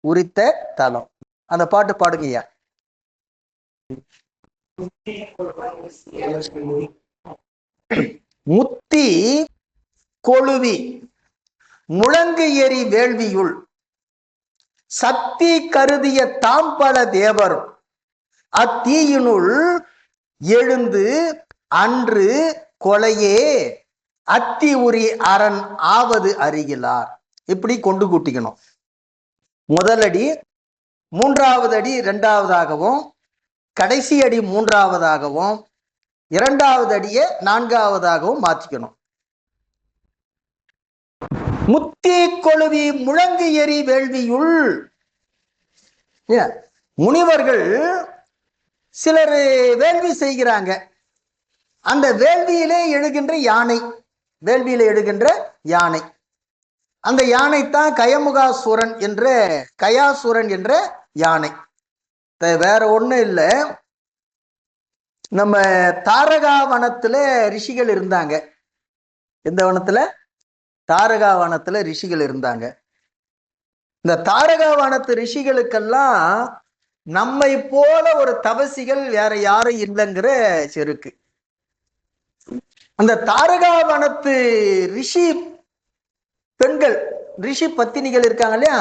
உரித்த தலம். அந்த பாட்டு பாடுங்கய்யா. முத்தி கொழுவி முழங்கு எரி வேள்வியுள் சக்தி கருதிய தாம்பல தேவரும் அத்தீயினுள் எழுந்து அன்று கொலையே அத்தி உரி அரண் ஆவது அறிகிறார். இப்படி கொண்டு கூட்டிக்கணும். முதலடி மூன்றாவது அடி இரண்டாவதாகவும், கடைசி அடி மூன்றாவதாகவும், இரண்டாவது அடியை நான்காவதாகவும் மாற்றிக்கணும். முத்தி கொழுவி முழங்கு எரி வேள்வியுள். முனிவர்கள் சிலர் வேள்வி செய்கிறாங்க. அந்த வேள்வியிலே எழுகின்ற யானை, வேள்வியில எழுகின்ற யானை, அந்த யானை தான் கயமுகாசுரன் என்ற கயாசுரன் என்ற யானை. வேற ஒண்ணும் இல்லை. நம்ம தாரகா வனத்துல ரிஷிகள் இருந்தாங்க. எந்த வனத்துல? தாரகா வனத்துல ரிஷிகள் இருந்தாங்க. இந்த தாரகா வனத்து ரிஷிகளுக்கெல்லாம் நம்மை போல ஒரு தபசிகள் வேற யாரும் இல்லைங்கிற செருக்கு. அந்த தாரகா வனத்து ரிஷி பெண்கள், ரிஷி பத்தினிகள் இருக்காங்க இல்லையா,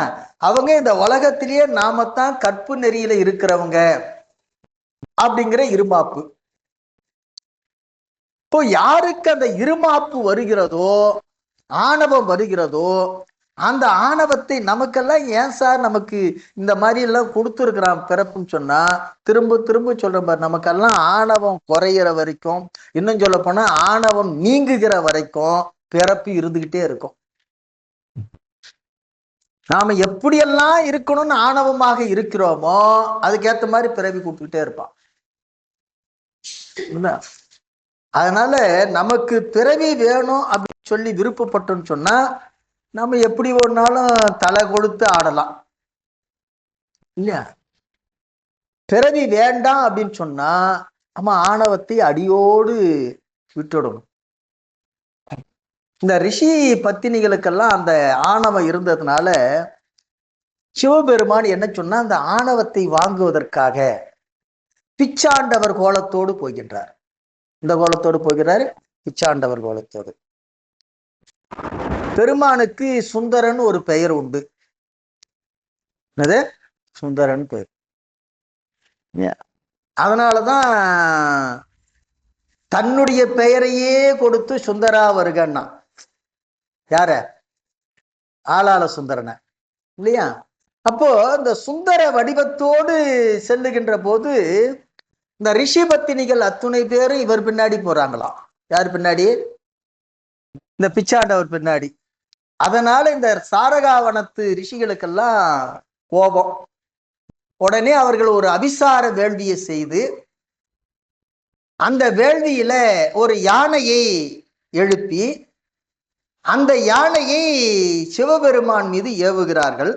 அவங்க இந்த உலகத்திலேயே நாமத்தான் கற்பு நெறியில இருக்கிறவங்க அப்படிங்கிற இருமாப்பு. இப்போ யாருக்கு அந்த இருமாப்பு வருகிறதோ, ஆணவம் வருகிறதோ, அந்த ஆணவத்தை நமக்கெல்லாம் ஏன் சார் நமக்கு இந்த மாதிரி எல்லாம் கொடுத்துருக்கிறான் பிறப்புன்னு சொன்னா, திரும்ப திரும்ப சொல்ற மாதிரி நமக்கெல்லாம் ஆணவம் குறையிற வரைக்கும், இன்னும் சொல்ல போனா ஆணவம் நீங்குகிற வரைக்கும் பிறப்பு இருந்துகிட்டே இருக்கும். நாம எப்படியெல்லாம் இருக்கணும்னு ஆணவமாக இருக்கிறோமோ அதுக்கேற்ற மாதிரி பிறவி கூப்பிட்டுக்கிட்டே இருப்பான். அதனால நமக்கு பிறவி வேணும் அப்படின்னு சொல்லி விருப்பப்பட்டோன்னு சொன்னா நம்ம எப்படி ஒன்னாலும் தலை கொடுத்து ஆடலாம் இல்லையா. பிறவி வேண்டாம் அப்படின்னு சொன்னா நம்ம ஆணவத்தை அடியோடு விட்டுடணும். இந்த ரிஷி பத்தினிகளுக்கெல்லாம் அந்த ஆணவம் இருந்ததுனால சிவபெருமான் என்ன சொன்னா, அந்த ஆணவத்தை வாங்குவதற்காக பிச்சாண்டவர் கோலத்தோடு போகின்றார். இந்த கோலத்தோடு போகிறார், பிச்சாண்டவர் கோலத்தோடு. பெருமானுக்கு சுந்தரன் ஒரு பெயர் உண்டு. என்னது? சுந்தரன் பெயர். அதனாலதான் தன்னுடைய பெயரையே கொடுத்து சுந்தரா வருகன்னா. யார? ஆளாள சுந்தரன இல்லையா. அப்போ இந்த சுந்தர வடிவத்தோடு செல்லுகின்ற போது இந்த ரிஷி பத்தினிகள் அத்துணை பேரும் இவர் பின்னாடி போறாங்களாம். யார் பின்னாடி? இந்த பிச்சாண்டவர் பின்னாடி. அதனால இந்த சாரகாவனத்து ரிஷிகளுக்கெல்லாம் கோபம். உடனே அவர்கள் ஒரு அபிசார வேள்வியை செய்து அந்த வேள்வியில ஒரு யானையை எழுப்பி அந்த யானையை சிவபெருமான் மீது ஏவுகிறார்கள்.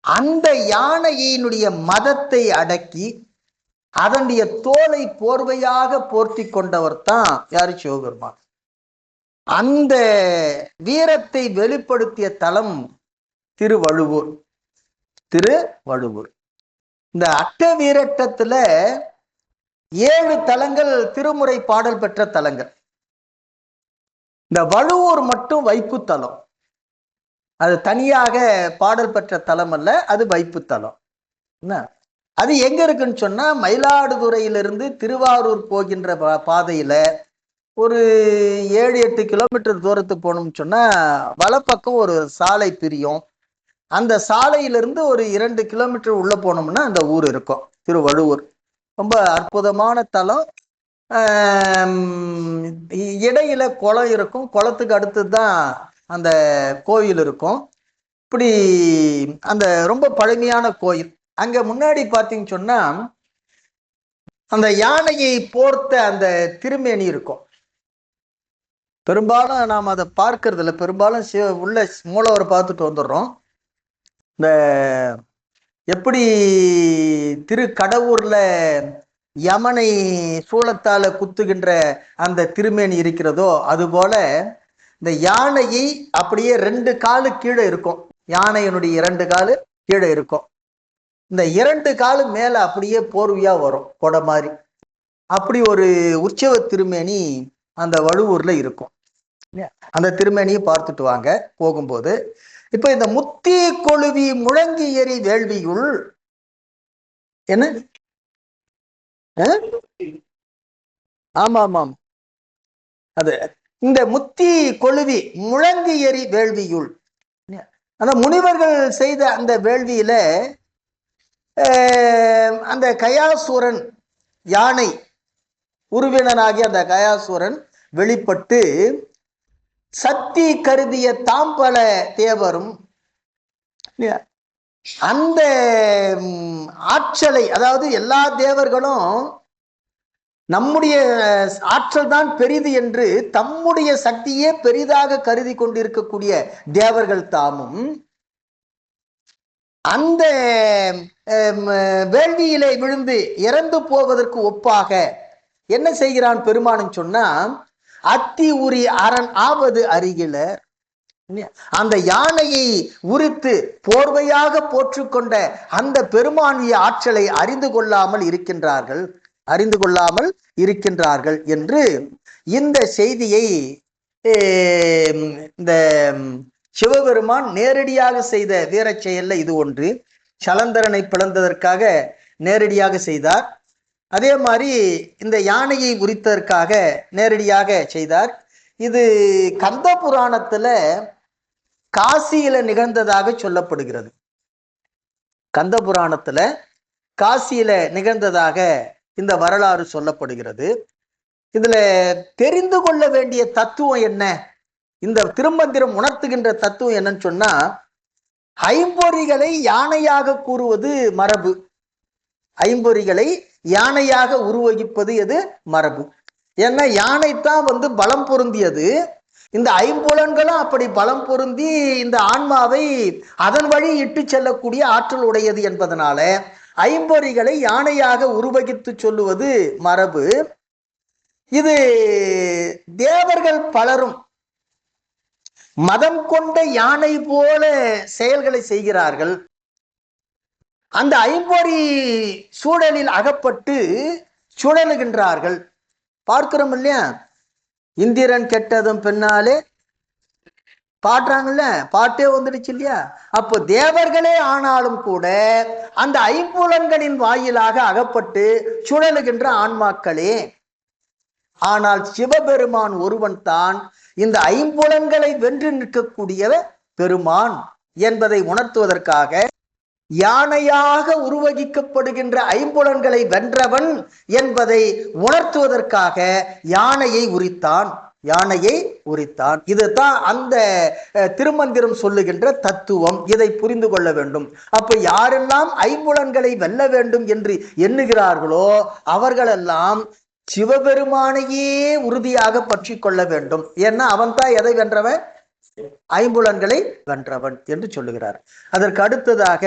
அந்த யானையினுடைய மதத்தை அடக்கி அதனுடைய தோலை போர்வையாக போர்த்தி கொண்டவர் தான் யாரு? சிவபெருமான். அந்த வீரத்தை வெளிப்படுத்திய தலம் திருவழுவூர். திருவழுவூர். இந்த அட்ட வீரட்டத்துல 7 தலங்கள் திருமுறை பாடல் பெற்ற தலங்கள். இந்த வழுவூர் மட்டும் வைப்பு தலம். அது தனியாக பாடல் பெற்ற தலம் அல்ல, அது வைப்பு தலம். அது எங்க இருக்குன்னு சொன்னா, மயிலாடுதுறையிலிருந்து திருவாரூர் போகின்ற பாதையில ஒரு 7-8 கிலோமீட்டர் தூரத்துக்கு போகணும்னு சொன்னா வலப்பக்கம் ஒரு சாலை பிரியும். அந்த சாலையிலிருந்து ஒரு 2 கிலோமீட்டர் உள்ள போனோம்னா அந்த ஊர் இருக்கும், திருவழுவூர். ரொம்ப அற்புதமான தலம். இடையில குளம் இருக்கும், குளத்துக்கு அடுத்து தான் அந்த கோயில் இருக்கும். இப்படி அந்த ரொம்ப பழமையான கோயில். அங்க முன்னாடி பார்த்தீங்கன்னு சொன்னா அந்த யானையை போர்த்த அந்த திருமேனி இருக்கும். பெரும்பாலும் நாம் அதை பார்க்கறது இல்லை. பெரும்பாலும் உள்ள மூலவரை பார்த்துட்டு வந்துடுறோம். இந்த எப்படி திருக்கடவுர்ல யமனை சூளத்தால குத்துகின்ற அந்த திருமேனி இருக்கிறதோ அதுபோல இந்த யானையை அப்படியே 2 காலு கீழே இருக்கும். யானையினுடைய 2 காலு கீழே இருக்கும். இந்த 2 காலும் மேல அப்படியே போர்வையா வரும், கொடை மாதிரி. அப்படி ஒரு உற்சவ திருமேனி அந்த வழுவூர்ல இருக்கும். அந்த திருமேனியை பார்த்துட்டு வாங்க போகும்போது. இப்ப இந்த முத்தி கொழுவி முழங்கி எரி வேள்வியுள் என்ன, ஆமா ஆமாம், அது இந்த முத்தி கொழுவி முழங்கி எரி வேள்வியுள், அந்த முனிவர்கள் செய்த அந்த வேள்வியில அந்த கயாசூரன் யானை உருவினனாகி அந்த கயாசூரன் வெளிப்பட்டு சக்தி கருதிய தாம்பல தேவரும் அந்த ஆற்றலை, அதாவது எல்லா தேவர்களும் நம்முடைய ஆற்றல் தான் பெரிது என்று தம்முடைய சக்தியே பெரிதாக கருதி கொண்டிருக்கக்கூடிய தேவர்கள் தாமும் அந்த வேள்வியிலே விழுந்து இறந்து போவதற்கு ஒப்பாக என்ன செய்கிறான் பெருமானும் சொன்னா, அத்தி உரி அரண் ஆவது அருகில, அந்த யானையை உரித்து போர்வையாக போற்றுக்கொண்ட அந்த பெருமானிய ஆற்றலை அறிந்து கொள்ளாமல் இருக்கின்றார்கள் என்று இந்த செய்தியை இந்த சிவபெருமான் நேரடியாக செய்த வீர செயல்ல இது ஒன்று. சலந்தரனை பிளந்ததற்காக நேரடியாக செய்தார். அதே மாதிரி இந்த யானையை உரித்ததற்காக நேரடியாக செய்தார். இது கந்த புராணத்துல காசியில நிகழ்ந்ததாக சொல்லப்படுகிறது. கந்த புராணத்துல காசியில நிகழ்ந்ததாக இந்த வரலாறு சொல்லப்படுகிறது. இதுல தெரிந்து கொள்ள வேண்டிய தத்துவம் என்ன, இந்த திருமந்திரம் உணர்த்துகின்ற தத்துவம் என்னன்னு சொன்னா, ஐம்பொறிகளை யானையாக கூறுவது மரபு. ஐம்பொறிகளை யானையாக உருவகிப்பது எது? மரபு. ஏன்னா யானைத்தான் பலம் பொருந்தியது. இந்த ஐம்புலன்களும் அப்படி பலம் பொருந்தி இந்த ஆன்மாவை அதன் வழி இட்டு செல்லக்கூடிய ஆற்றல் உடையது என்பதனால ஐம்பொறிகளை யானையாக உருவகித்து சொல்லுவது மரபு. இது தேவர்கள் பலரும் மதம் கொண்ட யானை போல செயல்களை செய்கிறார்கள். அந்த ஐம்பொறி சூழலில் அகப்பட்டு சுழலுகின்றார்கள். பார்க்கிறோம் இல்லையா? இந்திரன் கெட்டதும் பின்னாலே பாடுறாங்கல்ல, பாட்டே வந்துடுச்சு இல்லையா? அப்போ தேவர்களே ஆனாலும் கூட அந்த ஐம்புலன்களின் வாயிலாக அகப்பட்டு சுழலுகின்ற ஆன்மாக்களே. ஆனால் சிவபெருமான் ஒருவன் தான் இந்த ஐம்புலன்களை வென்று நிற்கக்கூடிய பெருமான் என்பதை உணர்த்துவதற்காக யானையாக உருவகிக்கப்படுகின்ற ஐம்புலன்களை வென்றவன் என்பதை உணர்த்துவதற்காக யானையை உரித்தான். இதுதான் அந்த திருமந்திரம் சொல்லுகின்ற தத்துவம். இதை புரிந்து கொள்ள வேண்டும். அப்ப யாரெல்லாம் ஐம்புலன்களை வெல்ல வேண்டும் என்று எண்ணுகிறார்களோ அவர்களெல்லாம் சிவபெருமானையே உறுதியாக பற்றி கொள்ள வேண்டும். ஏன்னா அவன் தான் எதை வென்றவன்? ஐம்புலன்களை வென்றவன் என்று சொல்லுகிறார். அதற்கு அடுத்ததாக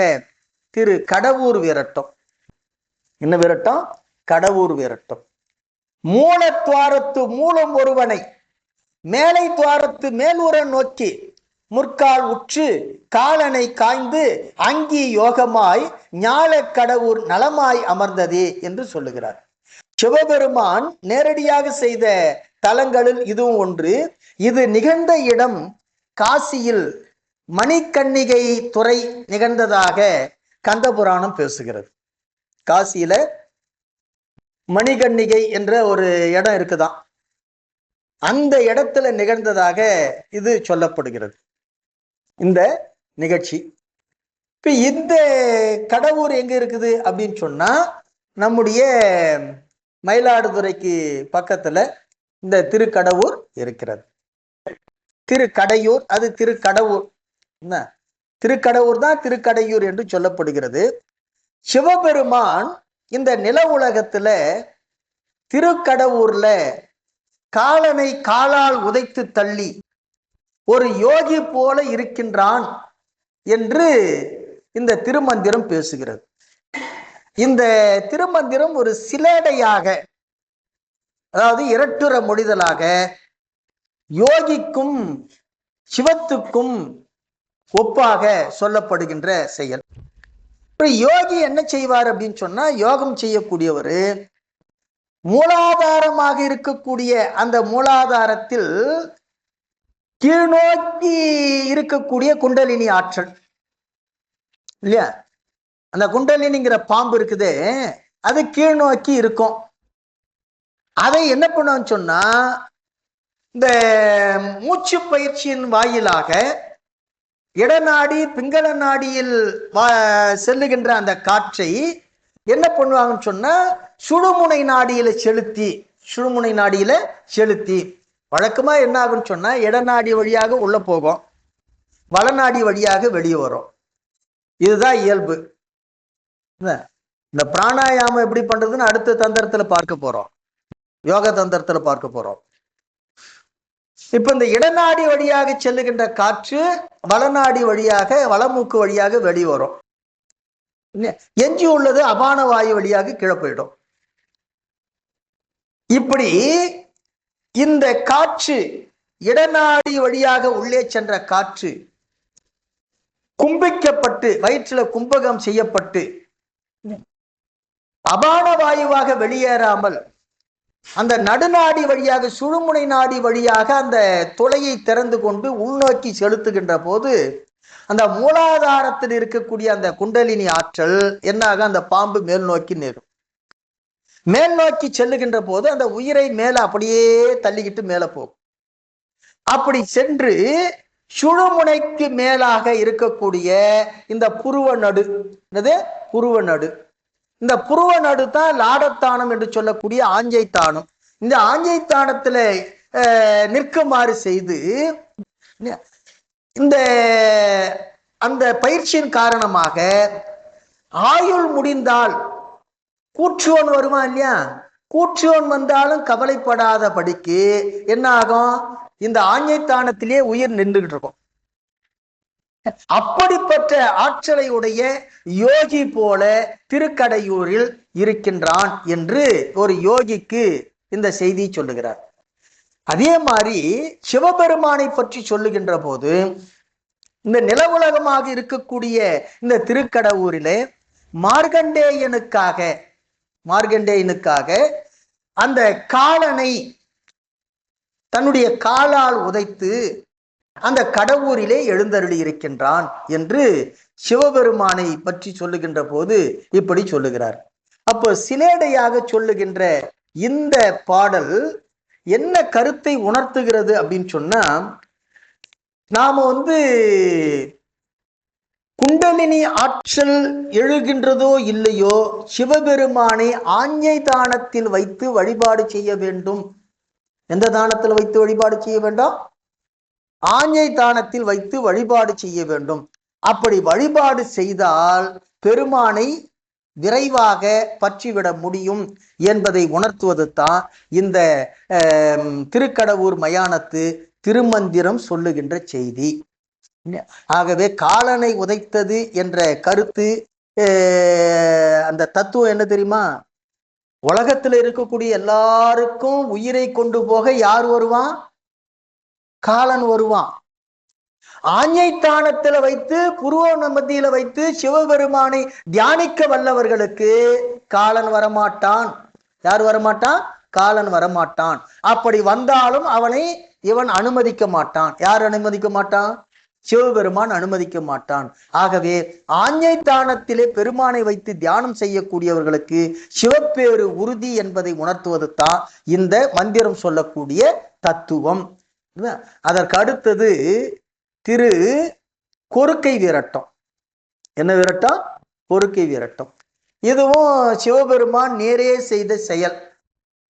திரு கடவுர் வீரட்டம். என்ன வீரட்டம்? கடவுர் வீரட்டம். மூலத்வாரத்து மூலம் ஒருவனை மேலை துவாரத்து மேலுற நோக்கி முற்கால் உற்று காலனை காய்ந்து அங்கி யோகமாய் ஞாழ கடவுர் நலமாய் அமர்ந்ததே என்று சொல்லுகிறார். சிவபெருமான் நேரடியாக செய்த தலங்களில் இதுவும் ஒன்று. இது நிகழ்ந்த இடம் காசியில் மணிக்கன்னிகை துறை நிகழ்ந்ததாக கந்த புராணம் பேசுகிறது. காசியில மணிகன்னிகை என்ற ஒரு இடம் இருக்குதான், அந்த இடத்துல நிகழ்ந்ததாக இது சொல்லப்படுகிறது இந்த நிகழ்ச்சி. இப்ப இந்த கடவுர் எங்க இருக்குது அப்படின்னு சொன்னா, நம்முடைய மயிலாடுதுறைக்கு பக்கத்துல இந்த திருக்கடவுர் இருக்கிறது. திருக்கடையூர், அது திருக்கடவுர், என்ன திருக்கடவுர் தான் திருக்கடையூர் என்று சொல்லப்படுகிறது. சிவபெருமான் இந்த நில உலகத்துல திருக்கடவுர்ல காலனை காலால் உதைத்து தள்ளி ஒரு யோகி போல இருக்கின்றான் என்று இந்த திருமந்திரம் பேசுகிறது. இந்த திருமந்திரம் ஒரு சிலேடையாக, அதாவது இரட்டுற மொழிதலாக யோகிக்கும் சிவத்துக்கும் ஒப்பாக சொல்லப்படுகின்ற செயல். யோகி என்ன செய்வார் அப்படின்னு சொன்னா, யோகம் செய்யக்கூடியவர் மூலாதாரமாக இருக்கக்கூடிய அந்த மூலாதாரத்தில் கீழ்நோக்கி இருக்கக்கூடிய குண்டலினி ஆற்றல் இல்லையா, அந்த குண்டலினிங்கிற பாம்பு இருக்குதே அது கீழ் நோக்கி இருக்கும். அதை என்ன பண்ணுன்னு சொன்னா, இந்த மூச்சு பயிற்சியின் வாயிலாக இடநாடி பிங்கள நாடியில் செல்லுகின்ற அந்த காற்றை என்ன பண்ணுவாங்கன்னு சொன்னா, சுழுமுனை நாடியில செலுத்தி வழக்கமா என்ன ஆகுன்னு சொன்னா, இடநாடி வழியாக உள்ள போகும், வளநாடி வழியாக வெளியே வரும். இதுதான் இயல்பு. இந்த பிராணாயாமம் எப்படி பண்றதுன்னு அடுத்த தந்திரத்துல பார்க்க போறோம், யோக தந்திரத்துல பார்க்க போறோம். இப்ப இந்த இடநாடி வழியாக செல்லுகின்ற காற்று வளநாடி வழியாக வளமூக்கு வழியாக வெளிவரும். எஞ்சி உள்ளது அபான வாயு வழியாக கீழே போயிடும். இப்படி இந்த காற்று இடநாடி வழியாக உள்ளே சென்ற காற்று கும்பிக்கப்பட்டு வயிற்றுல கும்பகம் செய்யப்பட்டு அபான வாயுவாக வெளியேறாமல் அந்த நடுநாடி வழியாக சுழுமுனை நாடி வழியாக அந்த துளையை திறந்து கொண்டு உள்நோக்கி செலுத்துகின்ற போது அந்த மூலாதாரத்தில் இருக்கக்கூடிய அந்த குண்டலினி ஆற்றல் என்னாக அந்த பாம்பு மேல் நோக்கி நேரும். மேல் நோக்கி செல்லுகின்ற போது அந்த உயிரை மேல அப்படியே தள்ளிக்கிட்டு மேல போகும். அப்படி சென்று சுழுமுனைக்கு மேலாக இருக்கக்கூடிய இந்த புருவ நடு, இந்த புருவ நடு தான் லாடத்தானம் என்று சொல்லக்கூடிய ஆஞ்சைத்தானம். இந்த ஆஞ்சைத்தானத்துல நிற்குமாறு செய்து இந்த அந்த பயிற்சியின் காரணமாக ஆயுள் முடிந்தால் கூற்றுவன் வருமா இல்லையா, கூற்றுவன் வந்தாலும் கவலைப்படாதபடிக்கு என்ன ஆகும், இந்த ஆஞ்சைத்தானத்திலே உயிர் நின்றுகிட்டு இருக்கும். அப்படிப்பட்ட ஆற்றலை உடைய யோகி போல திருக்கடையூரில் இருக்கின்றான் என்று ஒரு யோகிக்கு இந்த செய்தி சொல்லுகிறார். அதே மாதிரி சிவபெருமானை பற்றி சொல்லுகின்ற போது இந்த நிலவுலகமாக இருக்கக்கூடிய இந்த திருக்கடவுரிலே மார்கண்டேயனுக்காக அந்த காலனை தன்னுடைய காலால் உதைத்து அந்த கடவுரிலே எழுந்தருளி இருக்கின்றான் என்று சிவபெருமானை பற்றி சொல்லுகின்ற போது இப்படி சொல்லுகிறார். அப்போ சிலேடையாக சொல்லுகின்ற இந்த பாடல் என்ன கருத்தை உணர்த்துகிறது அப்படின்னு சொன்னா, நாம குண்டலினி ஆற்றல் எழுகின்றதோ இல்லையோ சிவபெருமானை ஆஞ்ஞை தானத்தில் வைத்து வழிபாடு செய்ய வேண்டும். எந்த தானத்தில் வைத்து வழிபாடு செய்ய வேண்டும்? ஆஞ்ஞை தானத்தில் வைத்து வழிபாடு செய்ய வேண்டும். அப்படி வழிபாடு செய்தால் பெருமானை விரைவாக பற்றிவிட முடியும் என்பதை உணர்த்துவது தான் இந்த திருக்கடவுர் மயானத்து திருமந்திரம் சொல்லுகின்ற செய்தி. ஆகவே காலனை உதைத்தது என்ற கருத்து, அந்த தத்துவம் என்ன தெரியுமா, உலகத்துல இருக்கக்கூடிய எல்லாருக்கும் உயிரை கொண்டு போக யார் வருவான்? காலன் வருவான். ஆஞ்ஞைத்தானத்துல வைத்து புருவ மத்தியில வைத்து சிவபெருமானை தியானிக்க வல்லவர்களுக்கு காலன் வரமாட்டான். யார் வரமாட்டான்? காலன் வரமாட்டான். அப்படி வந்தாலும் அவனை இவன் அனுமதிக்க மாட்டான். யார் அனுமதிக்க மாட்டான்? சிவபெருமான் அனுமதிக்க மாட்டான். ஆகவே ஆஞ்ஞைத்தானத்திலே பெருமானை வைத்து தியானம் செய்யக்கூடியவர்களுக்கு சிவப்பேறு உறுதி என்பதை உணர்த்துவது தான் இந்த மந்திரம் சொல்லக்கூடிய தத்துவம். அதற்கு அடுத்தது திரு கொருக்கை விரட்டம். என்ன விரட்டம்? கொருக்கை விரட்டம். இதுவும் சிவபெருமான் நேரே செய்த செயல்.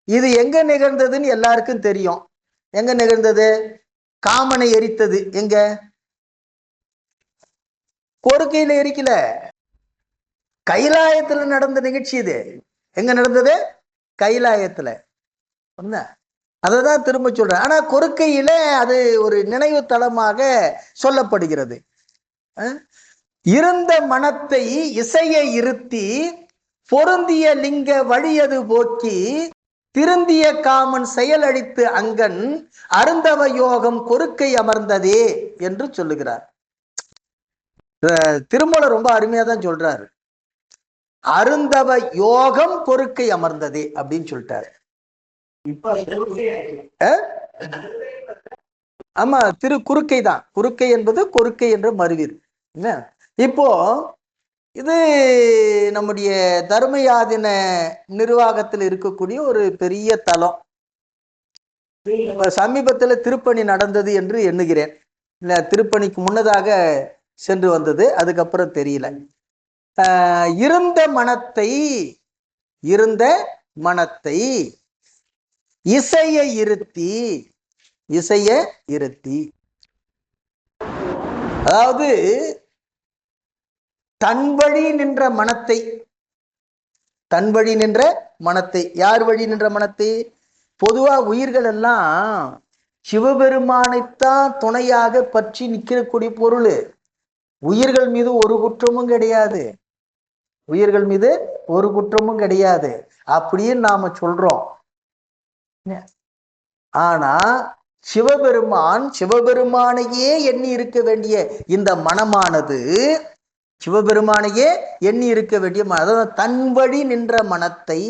இது எங்க நிகழ்ந்ததுன்னு எல்லாருக்கும் தெரியும். எங்க நிகழ்ந்தது? காமனை எரித்தது எங்க? கொருக்கையில எரிக்கல, கைலாயத்துல நடந்த நிகழ்ச்சி இது. எங்க நடந்தது? கைலாயத்துல. அததான் திரும்ப சொல்றேன். ஆனா கொருக்கையில அது ஒரு நினைவு தளமாக சொல்லப்படுகிறது. இருந்த மனத்தை இசையை இருத்தி பொருந்திய லிங்க வழியது போக்கி திருந்திய காமன் செயலழித்து அங்கன் அருந்தவ யோகம் கொருக்கை அமர்ந்ததே என்று சொல்லுகிறார். திருமூலர் ரொம்ப அருமையா தான் சொல்றாரு. அருந்தவ யோகம் கொருக்கை அமர்ந்ததே அப்படின்னு சொல்லிட்டாரு. ஆமா, திரு குறுக்கை தான். குறுக்கை என்பது கொருக்கை என்ற மருவீர். இப்போ இது நம்முடைய தர்மயாதின நிர்வாகத்தில் இருக்கக்கூடிய ஒரு பெரிய தலம். சமீபத்துல திருப்பணி நடந்தது என்று எண்ணுகிறேன். இல்ல, திருப்பணிக்கு முன்னதாக சென்று வந்தது, அதுக்கப்புறம் தெரியல. இருந்த மனத்தை இசைய இருத்தி, அதாவது தன் வழி நின்ற மனத்தை, யார் வழி நின்ற மனத்தை? பொதுவா உயிர்கள் எல்லாம் சிவபெருமானைத்தான் துணையாக பற்றி நிற்கக்கூடிய பொருள். உயிர்கள் மீது ஒரு குற்றமும் கிடையாது அப்படின்னு நாம சொல்றோம். ஆனா சிவபெருமானையே எண்ணி இருக்க வேண்டிய இந்த மனமானது, சிவபெருமானையே எண்ணி இருக்க வேண்டிய அதாவது தன் வழி நின்ற மனத்தை,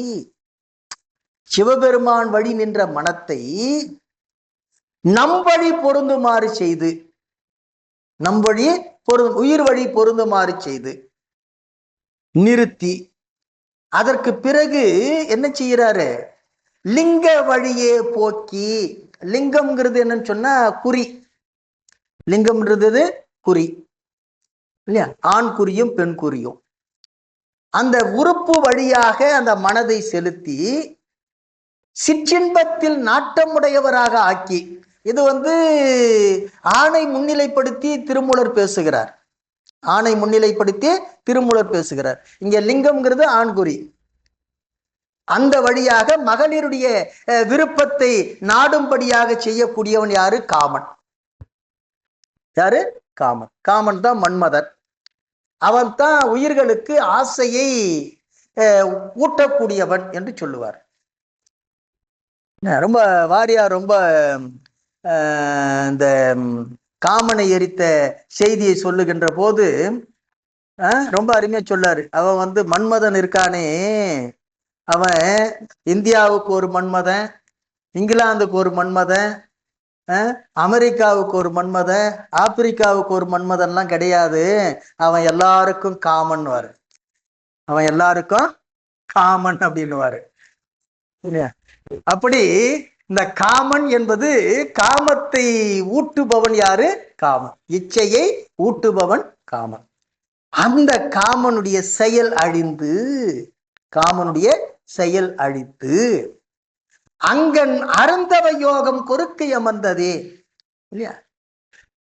சிவபெருமான் வழி நின்ற மனத்தை நம் வழி பொருந்துமாறு செய்து, உயிர் வழி பொருந்துமாறு செய்து நிறுத்தி, அதற்கு பிறகு என்ன செய்யறாரு? லிங்க வழியே போக்கி. லிங்கம்ங்கிறது என்னன்னு சொன்னா குறி. லிங்கம்ன்றது குறி இல்லையா? ஆண் குறியும் பெண் குறியும். அந்த உறுப்பு வழியாக அந்த மனதை செலுத்தி சிற்றின்பத்தில் நாட்டமுடையவராக ஆக்கி. இது ஆணை முன்னிலைப்படுத்தி திருமூலர் பேசுகிறார். இங்க லிங்கம்ங்கிறது ஆண்குறி. அந்த வழியாக மகளிருடைய விருப்பத்தை நாடும்படியாக செய்யக்கூடியவன் யாரு? காமன். காமன் தான் மன்மதன். அவன் தான் உயிர்களுக்கு ஆசையை ஊட்டக்கூடியவன் என்று சொல்லுவார். ரொம்ப வாரியார் ரொம்ப இந்த காமனை எரித்த செய்தியை சொல்லுகின்ற போது ரொம்ப அருமையா சொல்லாரு. அவன் மன்மதன் இருக்கானே, அவன் இந்தியாவுக்கு ஒரு மன்மதன், இங்கிலாந்துக்கு ஒரு மன்மதன், அமெரிக்காவுக்கு ஒரு மன்மதன், ஆப்பிரிக்காவுக்கு ஒரு மன்மதன்லாம் கிடையாது. அவன் எல்லாருக்கும் காமன்வாரு. அப்படின்னுவாரு. அப்படி இந்த காமன் என்பது காமத்தை ஊட்டுபவன் யாரு? காமன். இச்சையை ஊட்டுபவன் காமன். அந்த காமனுடைய செயல் அழித்து அங்கன் அருந்தவ யோகம் கொருக்கை அமர்ந்ததே இல்லையா?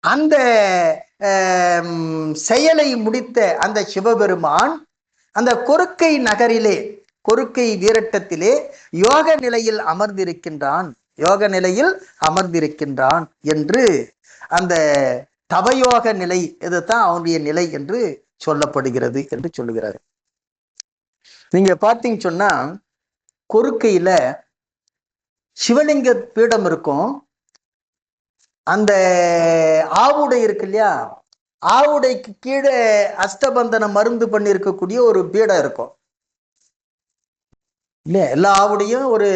அந்த செயலை முடித்த அந்த சிவபெருமான் அந்த கொருக்கை நகரிலே, கொருக்கை வீரட்டத்திலே யோக நிலையில் அமர்ந்திருக்கின்றான் என்று அந்த தவயோக நிலை, இதுதான் அவனுடைய நிலை என்று சொல்லப்படுகிறது என்று சொல்லுகிறார். நீங்க பார்த்தீங்க சொன்னா கொருக்கையில சிவலிங்க பீடம் இருக்கும். அந்த ஆவுடை இருக்கு இல்லையா, ஆவுடைக்கு கீழே அஷ்டபந்தன மருந்து பண்ணி இருக்கக்கூடிய ஒரு பீடம் இருக்கும் இல்லையா? எல்லா ஆவுடையும் ஒரு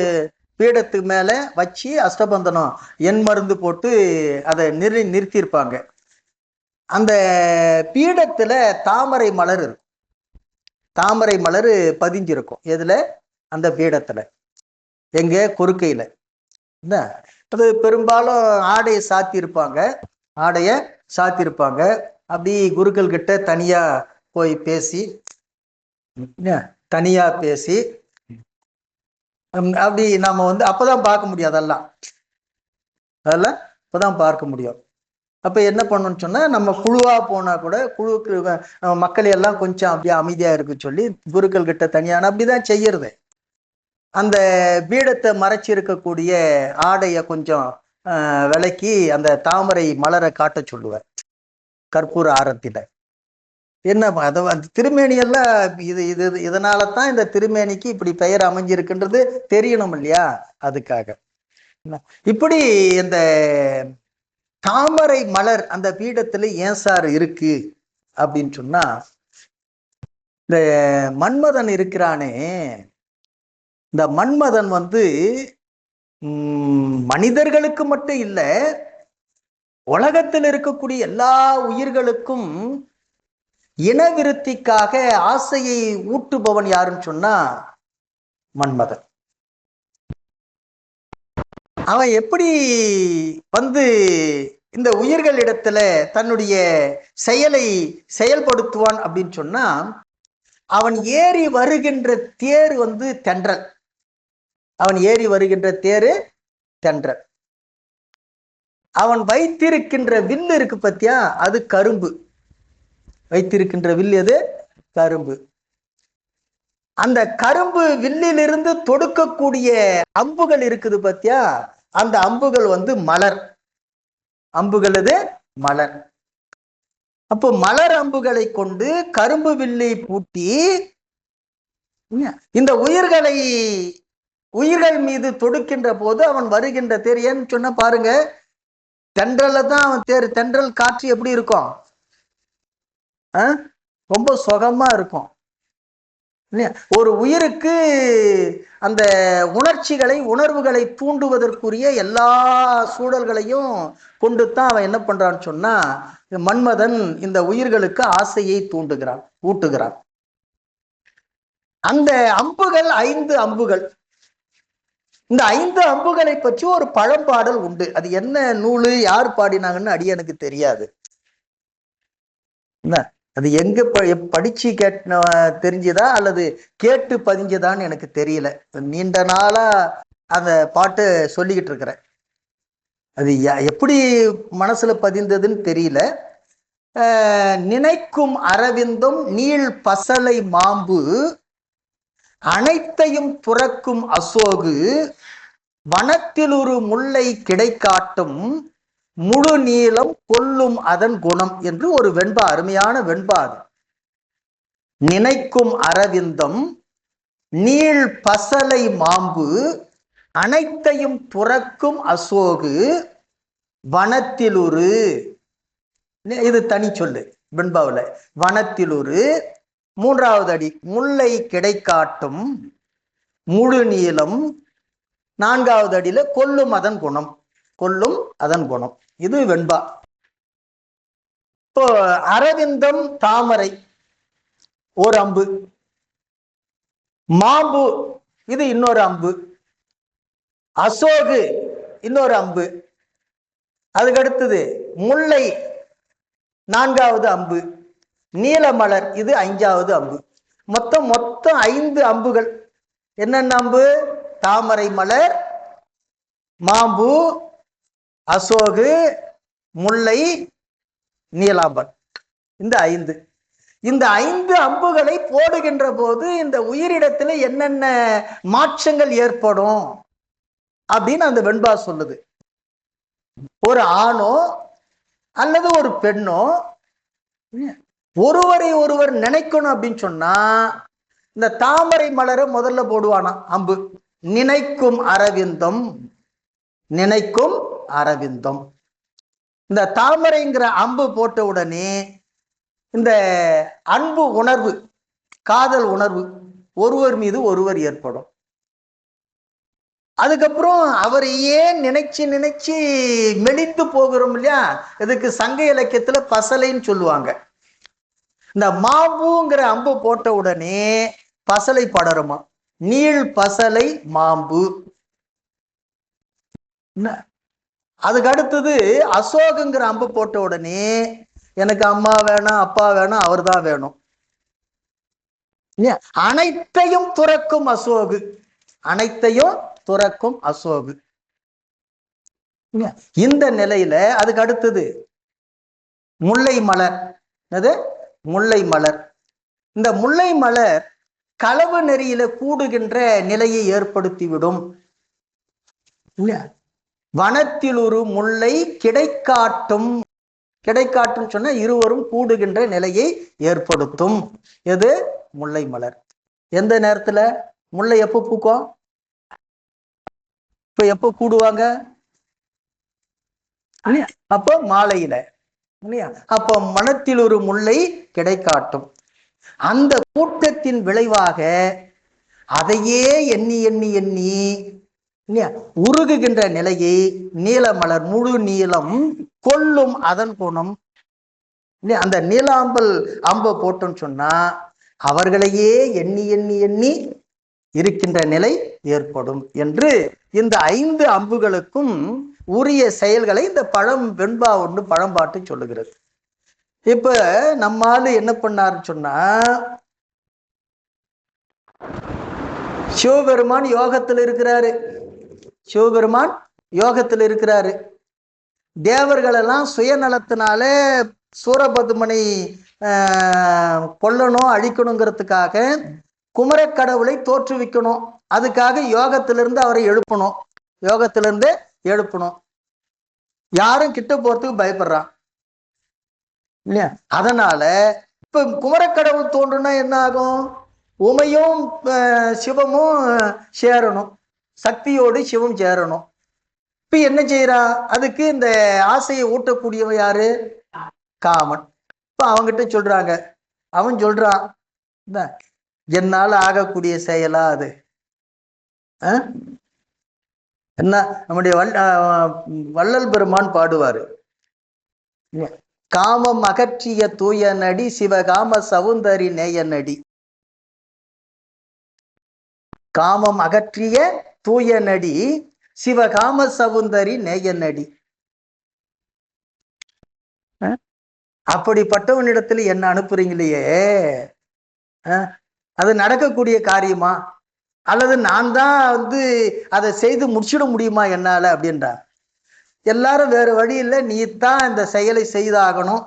பீடத்துக்கு மேல வச்சு அஷ்டபந்தனம் எண் மருந்து போட்டு அதை நிறுத்தியிருப்பாங்க. அந்த பீடத்துல தாமரை மலர் இருக்கும். தாமரை மலர் பதிஞ்சிருக்கும். எதுல? அந்த பீடத்துல. எங்க? கொருக்கையில. அது பெரும்பாலும் ஆடையை சாத்தியிருப்பாங்க. அப்படி குருக்கள் கிட்ட தனியா போய் பேசி அப்படி நாம அப்பதான் பார்க்க முடியும். அதெல்லாம் இப்பதான் பார்க்க முடியும். அப்ப என்ன பண்ணணும்னு சொன்னா, நம்ம குழுவா போனா கூட குழுவுக்கு மக்கள் எல்லாம் கொஞ்சம் அப்படியே அமைதியா இருக்கு சொல்லி குருக்கள் கிட்ட தனியான அப்படிதான் செய்யறது. அந்த பீடத்தை மறைச்சி இருக்கக்கூடிய ஆடைய கொஞ்சம் விலக்கி அந்த தாமரை மலரை காட்ட சொல்லுவார் கற்பூர ஆரத்தில. என்ன அந்த திருமேனியெல்லாம் இதனாலதான் இந்த திருமேனிக்கு இப்படி பெயர் அமைஞ்சிருக்குன்றது தெரியணும் இல்லையா? அதுக்காக இப்படி இந்த தாமரை மலர் அந்த பீடத்துல ஏன் சார் இருக்கு அப்படின்னு சொன்னா, இந்த இந்த மன்மதன் இருக்கிறானே, இந்த மன்மதன் மனிதர்களுக்கு மட்டும் இல்ல, உலகத்தில் இருக்கக்கூடிய எல்லா உயிர்களுக்கும் இனவிருத்திக்காக ஆசையை ஊட்டுபவன் யாருன்னு சொன்னா மன்மதன். அவன் எப்படி இந்த உயிர்களிடத்துல தன்னுடைய செயலை செயல்படுத்துவான் அப்படின்னு சொன்னா, அவன் ஏறி வருகின்ற தேர் தென்றல். அவன் ஏறி வருகின்ற தேரு தென்றல். அவன் வைத்திருக்கின்ற வில்லு இருக்கு பத்தியா, அது கரும்பு. வைத்திருக்கின்ற வில் எது? கரும்பு. அந்த கரும்பு வில்லிலிருந்து தொடுக்கக்கூடிய அம்புகள் இருக்குது பத்தியா, அந்த அம்புகள் மலர். அம்புகள் எது? மலர். அப்போ மலர் அம்புகளை கொண்டு கரும்பு வில்லை பூட்டி இந்த உயிர்கள் மீது தொடுக்கின்ற போது அவன் வருகின்ற தேர். ஏன்னு சொன்ன பாருங்க, தென்றல தான் அவன் தேர். தென்றல் காற்று எப்படி இருக்கும்? ரொம்ப சுகமா இருக்கும். ஒரு உயிருக்கு அந்த உணர்வுகளை தூண்டுவதற்குரிய எல்லா சூழல்களையும் கொண்டு தான் அவன் என்ன பண்றான்னு சொன்னா, மன்மதன் இந்த உயிர்களுக்கு ஆசையை தூண்டுகிறான், ஊட்டுகிறான். அந்த அம்புகள் 5 அம்புகள். இந்த 5 அம்புகளை பற்றி ஒரு பழம்பாடல் உண்டு. அது என்ன நூலு, யார் பாடினாங்கன்னு எனக்கு தெரியாது. அது எங்க படிச்சு தெரிஞ்சதா அல்லது கேட்டு பதிஞ்சதான்னு எனக்கு தெரியல. நீண்ட நாளா அந்த பாட்டு சொல்லிக்கிட்டு இருக்கிறேன். அது எப்படி மனசுல பதிந்ததுன்னு தெரியல. நினைக்கும் அரவிந்தம் நீள் பசலை மாம்பு, அனைத்தையும் துறக்கும் அசோகு, வனத்தில் ஒரு முல்லை கிடைக்காட்டும், முழு நீளம் கொல்லும் அதன் குணம் என்று ஒரு வெண்பா, அருமையான வெண்பா அது. நினைக்கும் அரவிந்தம் நீள் பசலை மாம்பு, அனைத்தையும் துறக்கும் அசோகு, வனத்தில் ஒரு, இது தனி சொல்லு வெண்பாவில். வனத்தில் ஒரு 3வது அடி முல்லை கிடைக்காட்டும், முழு நீளம் 4வது அடியில கொல்லும் அதன் குணம். கொல்லும் அதன் குணம். இது வெண்பா. இப்போ அரவிந்தம் தாமரை ஒரு அம்பு, மாம்பு இது இன்னொரு அம்பு, அசோகு இன்னொரு அம்பு, அதுக்கு அடுத்தது முல்லை 4வது அம்பு, நீலமலர் இது 5வது அம்பு. மொத்தம் 5 அம்புகள். என்னென்ன அம்பு? தாமரை மலர், மாம்பு, அசோகு, முல்லை, நீலாம்பல். இந்த 5 இந்த 5 அம்புகளை போடுகின்ற போது இந்த உயிரிடத்துல என்னென்ன மாற்றங்கள் ஏற்படும் அப்படின்னு அந்த வெண்பா சொல்லுது. ஒரு ஆணோ அல்லது ஒரு பெண்ணோ ஒருவரை ஒருவர் நினைக்கணும் அப்படின்னு சொன்னா, இந்த தாமரை மலரை முதல்ல போடுவானா அம்பு. நினைக்கும் அரவிந்தம், நினைக்கும் அரவிந்தம். இந்த தாமரைங்கிற அம்பு போட்ட உடனே இந்த அன்பு உணர்வு, காதல் உணர்வு ஒருவர் மீது ஒருவர் ஏற்படும். அதுக்கப்புறம் அவரையே நினைச்சு நினைச்சு மெலிந்து போகிறோம் இல்லையா, இதுக்கு சங்க இலக்கியத்துல பசலைன்னு சொல்லுவாங்க. இந்த மாம்புங்கிற அம்பு போட்ட உடனே பசலை படருமா, நீள் பசலை மாம்பு. அதுக்கு அடுத்தது அசோகங்கிற அம்பு போட்ட உடனே எனக்கு அம்மா வேணாம், அப்பா வேணாம், அவர் தான் வேணும். அனைத்தையும் துறக்கும் அசோகு, அனைத்தையும் துறக்கும் அசோகு. இந்த நிலையில அதுக்கு அடுத்தது முல்லை மலர். அது முல்லை மலர். இந்த முல்லை மலர் களவு நெறியில கூடுகின்ற நிலையை ஏற்படுத்திவிடும். வனத்தில் ஒரு முல்லை கிடைக்காட்டும், கிடைக்காட்டும் சொன்னா இருவரும் கூடுகின்ற நிலையை ஏற்படுத்தும். எது? முல்லை மலர். எந்த நேரத்துல? முல்லை எப்போ பூக்கும்? இப்ப எப்போ கூடுவாங்க? அப்போ மாலையில. அப்போ மனத்தில் ஒரு முல்லை கிடைக்காட்டும். அந்த கூட்டத்தின் விளைவாக அதையே எண்ணி எண்ணி எண்ணி உருகுகின்ற நிலையை நீலமலர் முழு நீளம் கொல்லும் அதன் குணம். அந்த நீலாம்பல் அம்ப போட்டோன்னு சொன்னா அவர்களையே எண்ணி எண்ணி எண்ணி இருக்கின்ற நிலை ஏற்படும் என்று இந்த 5 அம்புகளுக்கும் உரிய செயல்களை இந்த பழம் வெண்பா ஒன்று பழம்பாட்டு சொல்லுகிறது. இப்ப நம்மால என்ன பண்ணாருன்னு சொன்னா, சிவபெருமான் யோகத்தில் இருக்கிறாரு. சிவபெருமான் யோகத்தில் இருக்கிறாரு. தேவர்கள் எல்லாம் சுயநலத்தினால சூரபதுமனை கொல்லணும் அழிக்கணுங்கிறதுக்காக குமரக்கடவுளை தோற்றுவிக்கணும். அதுக்காக யோகத்திலிருந்து அவரை எழுப்பணும். யோகத்திலிருந்து எழுப்பணும். யாரும் கிட்ட போறதுக்கு பயப்படுறான் இல்லையா? அதனால இப்ப குமரக்கடவுள் தோன்றுனா என்ன ஆகும்? உமையும் சிவமும் சேரணும், சக்தியோடு சிவம் சேரணும். இப்ப என்ன செய்யறா? அதுக்கு இந்த ஆசையை ஊட்டக்கூடியவன் யாரு? காமன். இப்ப அவங்கிட்ட சொல்றாங்க, அவன் சொல்றான், என்னால ஆகக்கூடிய செயலா அது? என்ன நம்முடைய வள்ளல் பெருமான் பாடுவாரு, காமம் அகற்றிய தூய நடி சிவகாம சவுந்தரி நேய நடி. காமம் அகற்றிய தூய நடி சிவகாம சவுந்தரி நேய நடி. அப்படிப்பட்டவனிடத்துல என்ன அனுப்புறீங்களையே, அது நடக்கக்கூடிய காரியமா? அல்லது நான் தான் அதை செய்து முடிச்சிட முடியுமா என்னால அப்படின்றா. எல்லாரும் வேறு வழி இல்லை, நீ தான் இந்த செயலை செய்தாகணும்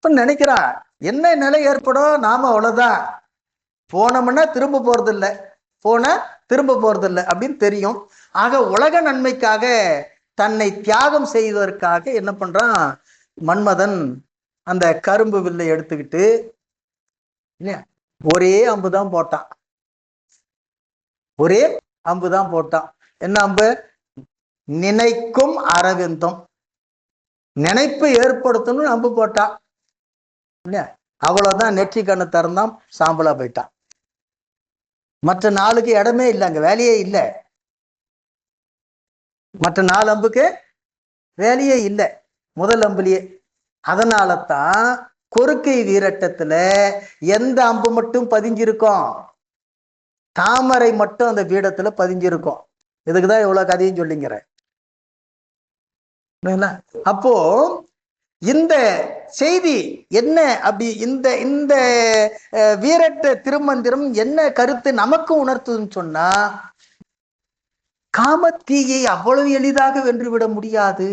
நினைக்கிறா. என்ன நிலை ஏற்படும்? நாம அவ்வளவுதான், போனோம்னா திரும்ப போறதில்லை, திரும்ப போறதில்லை அப்படின்னு தெரியும். ஆக உலக நன்மைக்காக தன்னை தியாகம் செய்வதற்காக என்ன பண்றான் மன்மதன்? அந்த கரும்பு வில்லை எடுத்துக்கிட்டு ஒரே அம்புதான் போட்டான். ஒரே அம்புதான் போட்டான். என்ன அம்பு? நினைக்கும் அரவிந்தம். நினைப்பு ஏற்படுத்தணும் அம்பு போட்டான் இல்லையா? அவ்வளவுதான். நெற்றி கண்ணு திறந்தான், சாம்பலா போயிட்டான். மற்ற 4க்கு இடமே இல்லை, அங்க வேலையே இல்லை. மற்ற 4 அம்புக்கு வேலையே இல்லை முதல் அம்புலயே. அதனால தான் கொறுக்கை வீரட்டத்துல எந்த அம்பு மட்டும் பதிஞ்சிருக்கும்? தாமரை மட்டும் அந்த பீடத்துல பதிஞ்சிருக்கும். இதுக்குதான் இவ்வளவு கதையும் சொல்லிங்கிறேன். அப்போ இந்த செய்தி என்ன? அப்படி இந்த இந்த வீரட்ட திருமந்திரம் என்ன கருத்து நமக்கு உணர்த்துதுன்னு சொன்னா, காமத்தீயை அவ்வளவு எளிதாக வென்றுவிட முடியாது.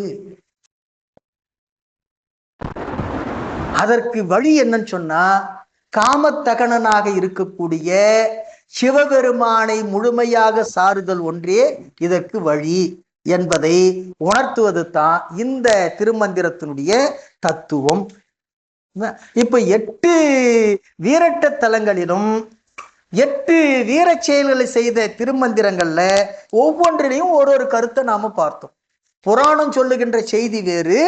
அதற்கு வழி என்னன்னு சொன்னா, காமத்தகனனாக இருக்கக்கூடிய சிவபெருமானை முழுமையாக சாருதல் ஒன்றே இதற்கு வழி என்பதை உணர்த்துவது தான் இந்த திருமந்திரத்தினுடைய தத்துவம். இப்ப 8 வீரட்ட தலங்களிலும் 8 வீர செயல்களை செய்த திருமந்திரங்கள்ல ஒவ்வொன்றிலையும் ஒரு கருத்தை நாம பார்த்தோம். புராணம் சொல்லுகின்ற செய்தி வேறு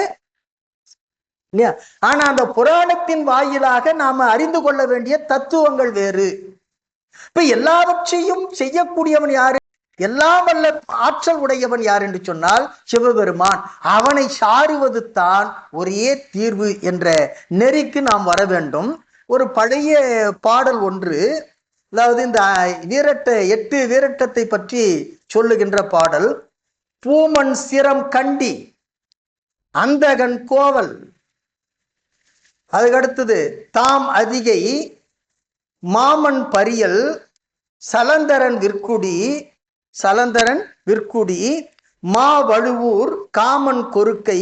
இல்லையா? ஆனா அந்த புராணத்தின் வாயிலாக நாம அறிந்து கொள்ள வேண்டிய தத்துவங்கள் வேறு. இப்ப எல்லாவற்றையும் செய்யக்கூடியவன் யாரு? எல்லாம் வல்ல ஆற்றல் உடையவன் யார் என்று சொன்னால் சிவபெருமான். அவனை சாருவது தான் ஒரே தீர்வு என்ற நெறிக்கு நாம் வர வேண்டும். ஒரு பழைய பாடல் ஒன்று, அதாவது இந்த 8 வீரட்டத்தை பற்றி சொல்லுகின்ற பாடல். பூமன் சிரம் கண்டி அந்தகன் கோவல், அதுக்கடுத்தது தாம் அதிகை மாமன் பரியல் சலந்தரன் விற்குடி மா வழுவூர் காமன் கொறுக்கை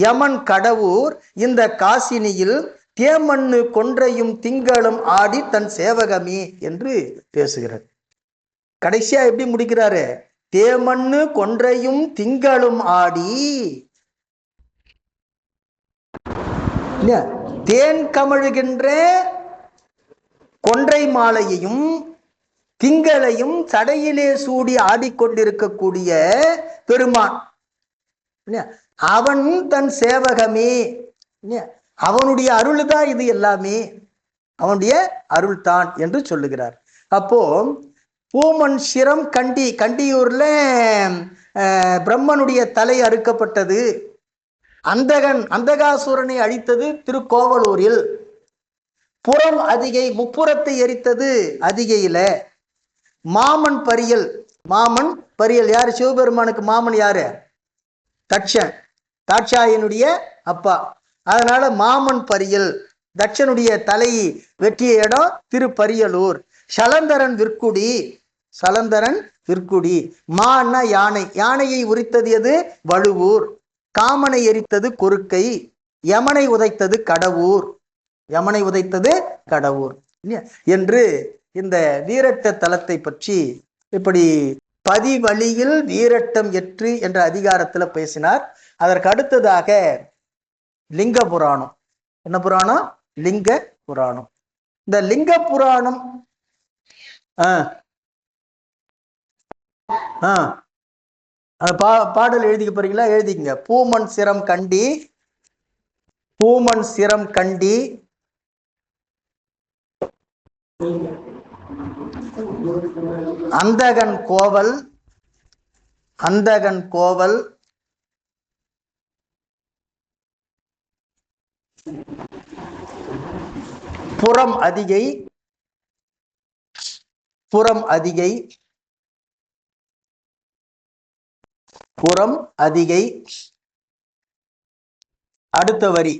யமன் கடவுர் இந்த காசினியில் தேமண்ணு கொன்றையும் திங்களும் ஆடி தன் சேவகமே என்று பேசுகிறார். கடைசியா எப்படி முடிக்கிறாரு? தேமண்ணு கொன்றையும் திங்களும் ஆடி. தேன் கமழுகின்ற கொன்றை மாலையையும் திங்களையும் சடையிலே சூடி ஆடிக்கொண்டிருக்கக்கூடிய பெருமான் அவன் தன் சேவகமே. அவனுடைய அருள் தான் இது எல்லாமே, அவனுடைய அருள் தான் என்று சொல்லுகிறார். அப்போ பூமன் சிரம் கண்டி, கண்டியூர்ல பிரம்மனுடைய தலை அறுக்கப்பட்டது. அந்தகாசூரனை அழித்தது திருக்கோவலூரில். புறம் அதிகை, முப்புறத்தை எரித்தது அதிகையில. மாமன் பரியல், மாமன் பரியல் யாரு? சிவபெருமானுக்கு மாமன் யாரு? தட்சன், தாட்சாயனுடைய அப்பா. அதனால மாமன் பரியல், தட்சனுடைய தலை வெற்றிய இடம் திருப்பரியலூர். சலந்தரன் விற்குடி, சலந்தரன் விற்குடி. மான்னா யானை, யானையை உரித்தது எது? வழுவூர். காமனை எரித்தது கொருக்கை. யமனை உதைத்தது கடவுர், யமனை உதைத்தது கடவுர் என்று இந்த வீரட்ட தலத்தை பற்றி இப்படி பதிவழியில் வீரட்டம் எற்று என்ற அதிகாரத்துல பேசினார். அதற்கு அடுத்ததாக லிங்க புராணம். என்ன புராணம்? லிங்க புராணம். இந்த லிங்க புராணம் பாடல் எழுதிக்க போறீங்களா? எழுதிங்க. பூமன் சிரம் கண்டி, பூமன் சிரம் கண்டி அந்தகன் கோவல், அந்தகன் கோவல் புறம் அதிகை, புறம் அதிகை, புறம் அதிகை. அடுத்த வரி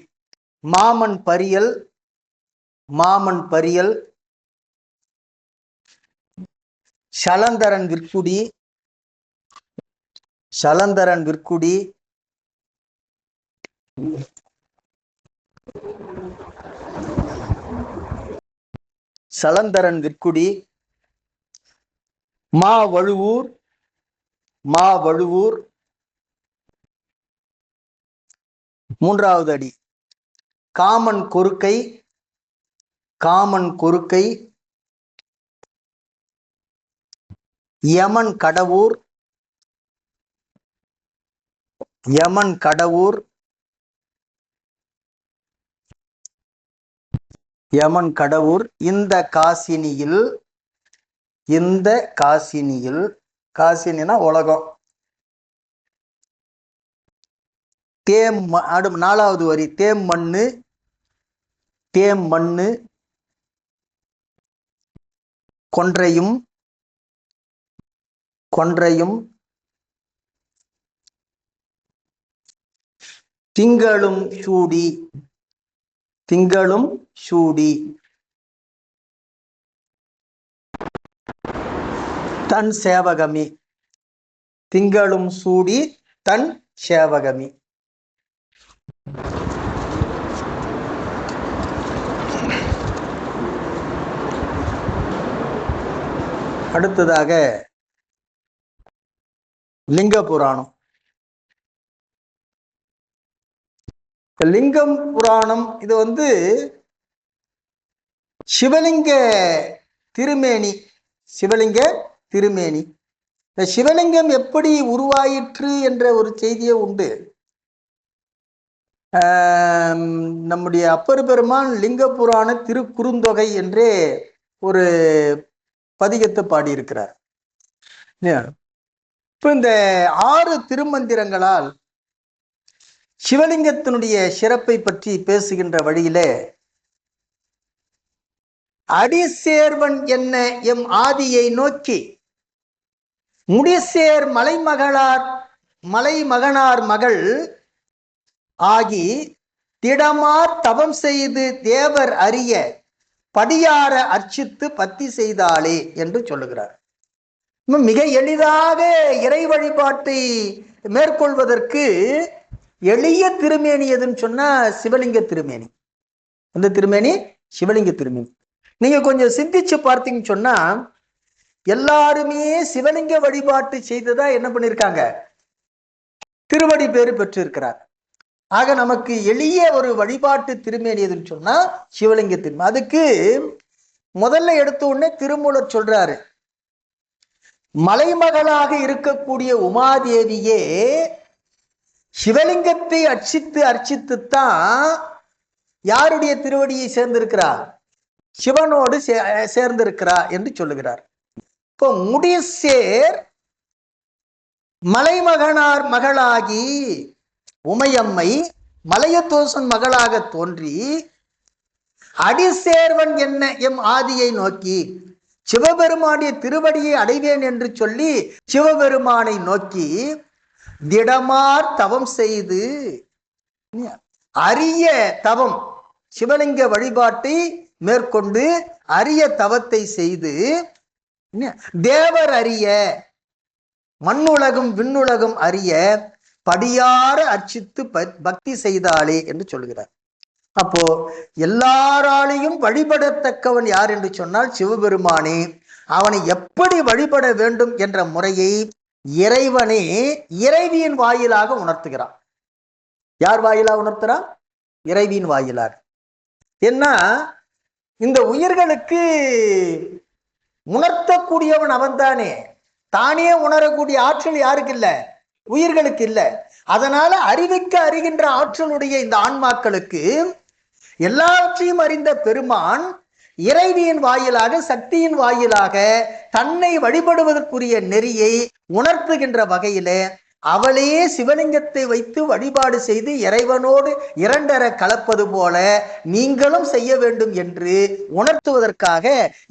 மாமன் பரியல், மாமன் பரியல். சலந்தரன் விற்குடி, சலந்தரன் விற்குடி. சலந்தரன் விற்குடி. மா வழுவூர், மா வழுவூர். மூன்றாவது அடி காமன் கொருக்கை, காமன் கொருக்கை. யமன் கடவுர், யமன் கடவுர். யமன் கடவுர். இந்த காசினியில், இந்த காசினியில், காசினா உலகம். தேம், நாலாவது வரி தேம் மண்ணு, தேம் மண்ணு. கொன்றையும், கொன்றையும். திங்களும் சூடி, திங்களும் சூடி. தன் சேவகமி, திங்களும் சூடி தன் சேவகமி. அடுத்ததாக லிங்க புராணம். லிங்கம் புராணம் இது சிவலிங்க திருமேனி, சிவலிங்க திருமேனி. இந்த சிவலிங்கம் எப்படி உருவாயிற்று என்ற ஒரு செய்தியே உண்டு. நம்முடைய அப்பர் பெருமான் லிங்க புராண திருக்குறுந்தொகை என்றே ஒரு பதிகத்தை பாடியிருக்கிறார். இப்ப இந்த 6 திருமந்திரங்களால் சிவலிங்கத்தினுடைய சிறப்பை பற்றி பேசுகின்ற வழியிலே அடிசேர்வன் என்ன எம் ஆதியை நோக்கி முடிசேர் மலைமகளார், மலைமகனார் மகள் ஆகி திடமார் தவம் செய்து தேவர் அறிய படியார அர்ச்சித்து பத்தி செய்தாளே என்று சொல்லுகிறார். மிக எளிதாக இறை வழிபாட்டை மேற்கொள்வதற்கு எளிய திருமேனி எதுன்னு சொன்னா சிவலிங்க திருமேனி. அந்த திருமேனி சிவலிங்க திருமேனி. நீங்க கொஞ்சம் சிந்திச்சு பார்த்தீங்கன்னு சொன்னா எல்லாருமே சிவலிங்க வழிபாட்டு செய்ததா என்ன பண்ணிருக்காங்க? திருவடி பேரு பெற்றிருக்கிறார். ஆக நமக்கு எளிய ஒரு வழிபாட்டு திருமேனி எதுன்னு சொன்னா சிவலிங்க திருமேனி. அதுக்கு முதல்ல எடுத்த உடனே திருமூலர் சொல்றாரு, மலைமகளாக இருக்கக்கூடிய உமாதேவியே சிவலிங்கத்தை அர்ச்சித்துத்தான் யாருடைய திருவடியை சேர்ந்திருக்கிறார்? சிவனோடு சேர்ந்திருக்கிறார் என்று சொல்லுகிறார். இப்போ முடிசேர் மலைமகனார் மகளாகி உமையம்மை மலையத்தோசன் மகளாக தோன்றி அடிசேர்வன் என்ன எம் ஆதியை நோக்கி சிவபெருமானுடைய திருவடியை அடைவேன் என்று சொல்லி சிவபெருமானை நோக்கி திடமார் தவம் செய்து அரிய தவம் சிவலிங்க வழிபாட்டை மேற்கொண்டு அரிய தவத்தை செய்து தேவர் அறிய மண்ணுலகம் விண்ணுலகம் அறிய படியார அர்ச்சித்து பக்தி செய்தாளே என்று சொல்கிறார். அப்போ எல்லாராலையும் வழிபடத்தக்கவன் யார் என்று சொன்னால் சிவபெருமானே. அவனை எப்படி வழிபட வேண்டும் என்ற முறையை இறைவனே இறைவியின் வாயிலாக உணர்த்துகிறான். யார் வாயிலாக உணர்த்துறான்? இறைவியின் வாயிலாக. என்ன, இந்த உயிர்களுக்கு உணர்த்தக்கூடியவன் அவன்தானே. தானே உணரக்கூடிய ஆற்றல் யாருக்கு இல்லை? உயிர்களுக்கு இல்லை. அதனால அறிவிக்க அறிகின்ற ஆற்றலுடைய இந்த ஆன்மாக்களுக்கு எல்லாவற்றையும் அறிந்த பெருமான் இறைவியின் வாயிலாக சக்தியின் வாயிலாக தன்னை வழிபடுவதற்குரிய நெறியை உணர்த்துகின்ற வகையில அவளையே சிவலிங்கத்தை வைத்து வழிபாடு செய்து இறைவனோடு இரண்டர கலப்பது போல நீங்களும் செய்ய வேண்டும் என்று உணர்த்துவதற்காக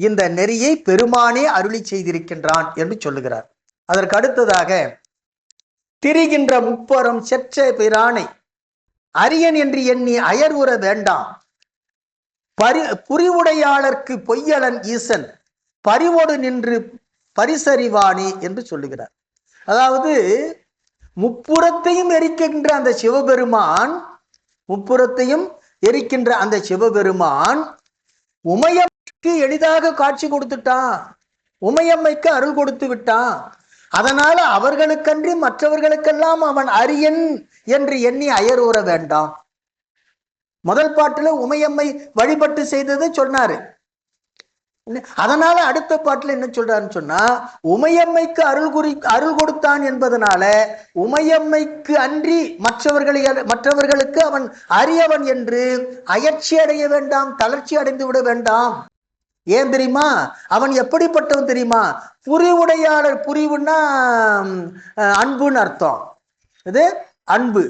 இந்த நெறியை பெருமானே அருளி செய்திருக்கின்றான் என்று சொல்லுகிறார். அதற்கு அடுத்ததாக திரிகின்ற முப்பரம் செற்ற பிரானை அரியன் என்று எண்ணி அயர்வுற வேண்டாம், புரிவுடையாளர்க்கு பொய்யலன் ஈசன் பரிவோடு நின்று பரிசறிவானே என்று சொல்லுகிறார். அதாவது முப்புறத்தையும் எரிக்கின்ற அந்த சிவபெருமான், முப்புறத்தையும் எரிக்கின்ற அந்த சிவபெருமான் உமையம்மைக்கு எளிதாக காட்சி கொடுத்துட்டான், உமையம்மைக்கு அருள் கொடுத்து விட்டான். அதனால அவர்களுக்கன்றி மற்றவர்களுக்கெல்லாம் அவன் அரியன் என்று எண்ணி அயர்வுற வேண்டாம். முதல் பாட்டுல உமையம்மை வழிபட்டு செய்தது சொன்னாரு. அதனால அடுத்த பாட்டுல என்ன சொல்றாருன்னு சொன்னா, உமையம்மைக்கு அருள் கொடுத்தான் என்பதனால உமையம்மைக்கு அன்றி மற்றவர்களுக்கு அவன் அரியவன் என்று அயற்சி அடைய வேண்டாம், தளர்ச்சி அடைந்து விட வேண்டாம். ஏன் தெரியுமா? அவன் எப்படிப்பட்டவன் தெரியுமா? புரிவுடையாளர், புரிவுன்னா அன்புன்னு அர்த்தம். இது அன்பு.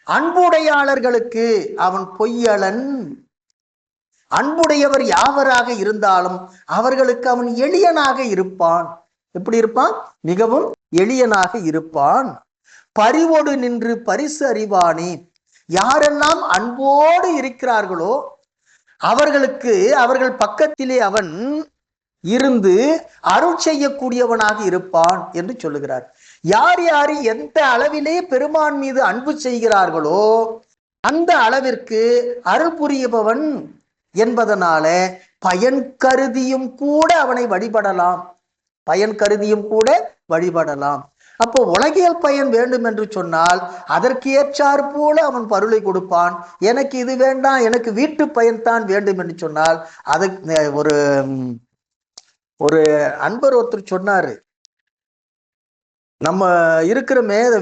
அன்புடையாளர்களுக்கு அவன் பொய்யலன். அன்புடையவர் யாவராக இருந்தாலும் அவர்களுக்கு அவன் எளியனாக இருப்பான். எப்படி இருப்பான்? மிகவும் எளியனாக இருப்பான். பரிவோடு நின்று பரிசு அறிவானே. யாரெல்லாம் அன்போடு இருக்கிறார்களோ அவர்களுக்கு அவர்கள் பக்கத்திலே அவன் இருந்து அருள் செய்யக்கூடியவனாக இருப்பான் என்று சொல்லுகிறார். யார் யார் எந்த அளவிலே பெருமான் மீது அன்பு செய்கிறார்களோ அந்த அளவிற்கு அருள் புரியபவன் என்பதனால பயன் கருதியும் கூட அவனை வழிபடலாம், பயன் கருதியும் கூட வழிபடலாம். அப்போ உலகியல் பயன் வேண்டும் என்று சொன்னால் அதற்கு ஏற்றாற் போல அவன் பருளை கொடுப்பான். எனக்கு இது வேண்டாம், எனக்கு வீட்டு பயன் தான் வேண்டும் என்று சொன்னால் அதுக்கு ஒரு அன்பர் ஒருத்தர் சொன்னாரு, நம்ம இருக்கிற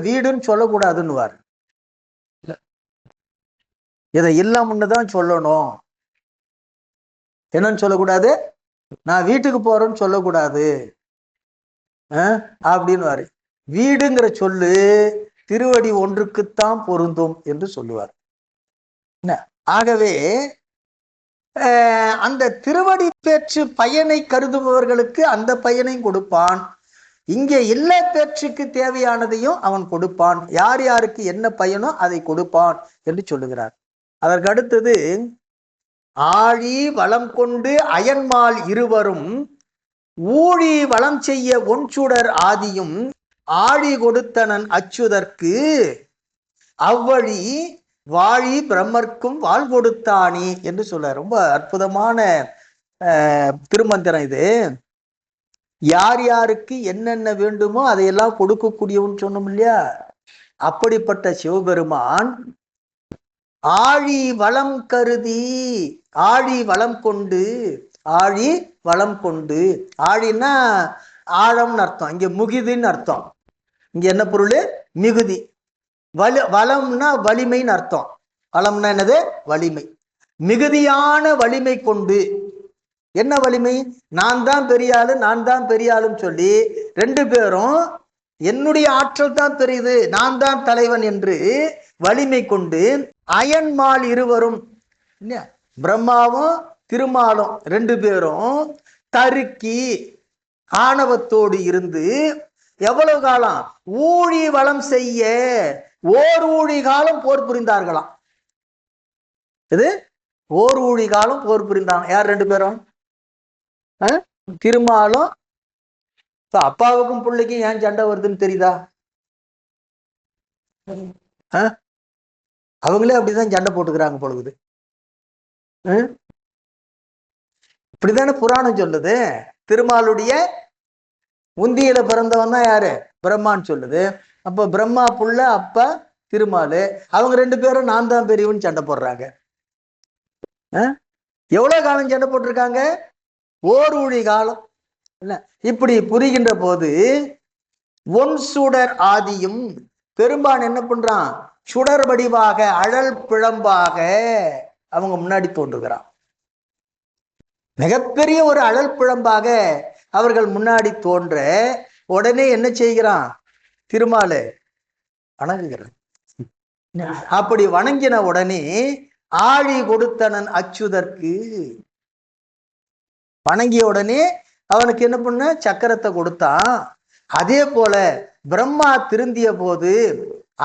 வீடுன்னு சொல்லக்கூடாதுன்னுவார். இதை இல்லாமன்னுதான் சொல்லணும். என்னன்னு சொல்லக்கூடாது? நான் வீட்டுக்கு போறேன்னு சொல்லக்கூடாது அப்படின்னு. வீடுங்கிற சொல்லு திருவடி ஒன்றுக்குத்தான் பொருந்தும் என்று சொல்லுவார். ஆகவே அந்த திருவடி பேச்சு பயனை கருதுபவர்களுக்கு அந்த பயனையும் கொடுப்பான். இங்கே இல்ல பேச்சுக்கு தேவையானதையும் அவன் கொடுப்பான். யார் யாருக்கு என்ன பயனோ அதை கொடுப்பான் என்று சொல்லுகிறார். அதற்கு அடுத்தது ஆழி வளம் கொண்டு அயன்மால் இருவரும் ஊழி வளம் செய்ய ஒன்சுடர் ஆதியும் ஆழி கொடுத்தனன் அச்சுதற்கு அவ்வழி வாழி பிரம்மர்க்கும் வாழ் கொடுத்தானே என்று சொல்ல. ரொம்ப அற்புதமான திருமந்திரம் இது. யார் யாருக்கு என்னென்ன வேண்டுமோ அதையெல்லாம் கொடுக்கக்கூடியவன் சொன்னோம் இல்லையா? அப்படிப்பட்ட சிவபெருமான் ஆழி வளம் கருதி, ஆழி வளம் கொண்டு, ஆழி வளம் கொண்டு, ஆழின்னா ஆழம்னு அர்த்தம், இங்க முகிதின்னு அர்த்தம். இங்க என்ன பொருள்? மிகுதி. வளம்னா வலிமைன்னு அர்த்தம். வளம்னா என்னது? வலிமை. மிகுதியான வலிமை கொண்டு, என்ன வலிமை? நான் தான் பெரியாளு, நான் தான் பெரியாளுன்னு சொல்லி ரெண்டு பேரும் என்னுடைய ஆற்றல் தான் பெரியது, நான் தான் தலைவன் என்று வலிமை கொண்டு அயன்மால் இருவரும், பிரம்மாவும் திருமாலும் ரெண்டு பேரும் தருக்கி ஆணவத்தோடு இருந்து எவ்வளவு காலம்? ஊழி வளம் செய்ய ஓர் ஊழி காலம் போர் புரிந்தார்களாம். இது ஓர் ஊழி காலம் போர் புரிந்தாங்க. யார் ரெண்டு பேரும்? திருமாலும். அப்பாவுக்கும் பிள்ளைக்கும் ஏன் சண்டை வருதுன்னு தெரியுதா? அவங்களே அப்படிதான் சண்டை போட்டுக்கிறாங்க பொழுது. இப்படித்தானே புராணம் சொல்லுது. திருமாலுடைய உந்தியில பிறந்தவன் தான் யாரு? பிரம்மான்னு சொல்லுது. அப்ப பிரம்மா புள்ள, அப்பா திருமாலு. அவங்க ரெண்டு பேரும் நான் தான் பெரியவன்னு சண்டை போடுறாங்க. எவ்வளவு காலம் சண்டை போட்டிருக்காங்க? ஓர் ஊழி காலம். இல்ல, இப்படி புரிகின்ற போது ஒன் சுடர் ஆதியும், பெரும்பான் என்ன பண்றான்? சுடர் வடிவாக அழல் பிழம்பாக அவங்க முன்னாடி தோன்றுகிறான். மிகப்பெரிய ஒரு அழல் பிழம்பாக அவர்கள் முன்னாடி தோன்ற உடனே என்ன செய்கிறான்? திருமாலு வணங்குகிறான். அப்படி வணங்கின உடனே ஆழி கொடுத்தனன் அச்சுதற்கு, வணங்கிய உடனே அவனுக்கு என்ன பண்ண? சக்கரத்தை கொடுத்தான். அதே போல பிரம்மா திருந்திய போது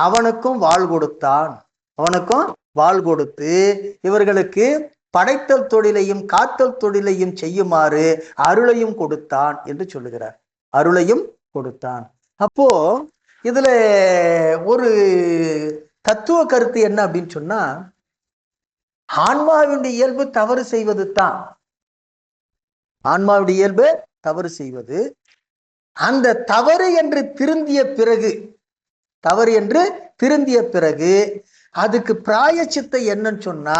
அவனுக்கும் வாள் கொடுத்தான். அவனுக்கும் வாள் கொடுத்து இவர்களுக்கு படைத்தல் தொழிலையும் காத்தல் தொழிலையும் செய்யுமாறு அருளையும் கொடுத்தான் என்று சொல்லுகிறார். அருளையும் கொடுத்தான். அப்போ இதுல ஒரு தத்துவ கருத்து என்ன அப்படின்னு சொன்னா, ஆன்மாவினுடைய இயல்பு தவறு செய்வது தான். ஆன்மாவுடைய இயல்பு தவறு செய்வது. அந்த தவறு என்று திருந்திய பிறகு, தவறு என்று திருந்திய பிறகு அதுக்கு பிராயச்சித்தம் என்னன்னு சொன்னா,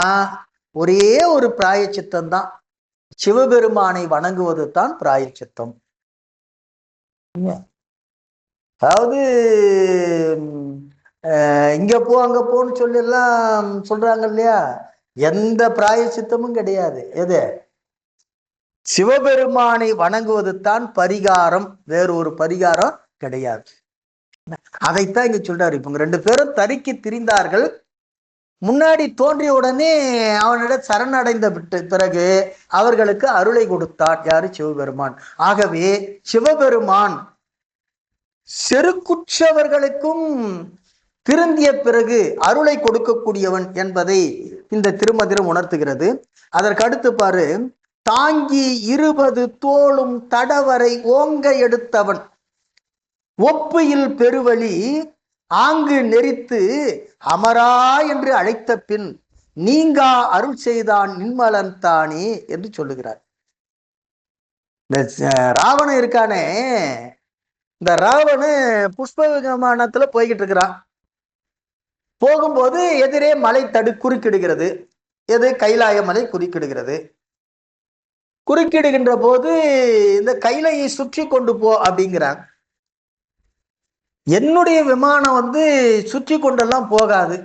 ஒரே ஒரு பிராயச்சித்தம் தான். சிவபெருமானை வணங்குவது தான் பிராயச்சித்தம். அதாவது இங்க போ அங்க போன்னு சொல்லி எல்லாம் சொல்றாங்க இல்லையா? எந்த பிராயச்சித்தமும் கிடையாது. எது? சிவபெருமானை வணங்குவது தான் பரிகாரம், வேறு ஒரு பரிகாரம் கிடையாது. அதைத்தான் இங்க சொல்றாரு. இப்ப ரெண்டு பேரும் தரிக்கி திரிந்தார்கள். முன்னாடி தோன்றிய உடனே அவனிடம் சரணடைந்த பிறகு அவர்களுக்கு அருளை கொடுத்தான். யாரு? சிவபெருமான். ஆகவே சிவபெருமான் செருக்குற்றவர்களுக்கும் திருந்திய பிறகு அருளை கொடுக்கக்கூடியவன் என்பதை இந்த திருமந்திரம் உணர்த்துகிறது. அதற்கு அடுத்து பாரு, தாங்கி 20 தோளும் தடவரை ஓங்க எடுத்தவன் ஒப்புயில் பெருவழி ஆங்கு நெறித்து அமரா என்று அழைத்த பின் நீங்கா அருள் செய்தான் நின்மலன் தானே என்று சொல்லுகிறார். இந்த ராவணன் இருக்கானே, இந்த ராவணன் புஷ்ப விமானத்துல போய்கிட்டு இருக்கிறான். போகும்போது எதிரே மலை குறுக்கிடுகிறது. எது? கைலாய மலை குறுக்கிடுகிறது. குறுக்கிடுகின்ற போது இந்த கைலையை சுற்றி கொண்டு போ அப்படிங்கிறான். என்னுடைய விமானம் சுற்றி கொண்டெல்லாம் போகாது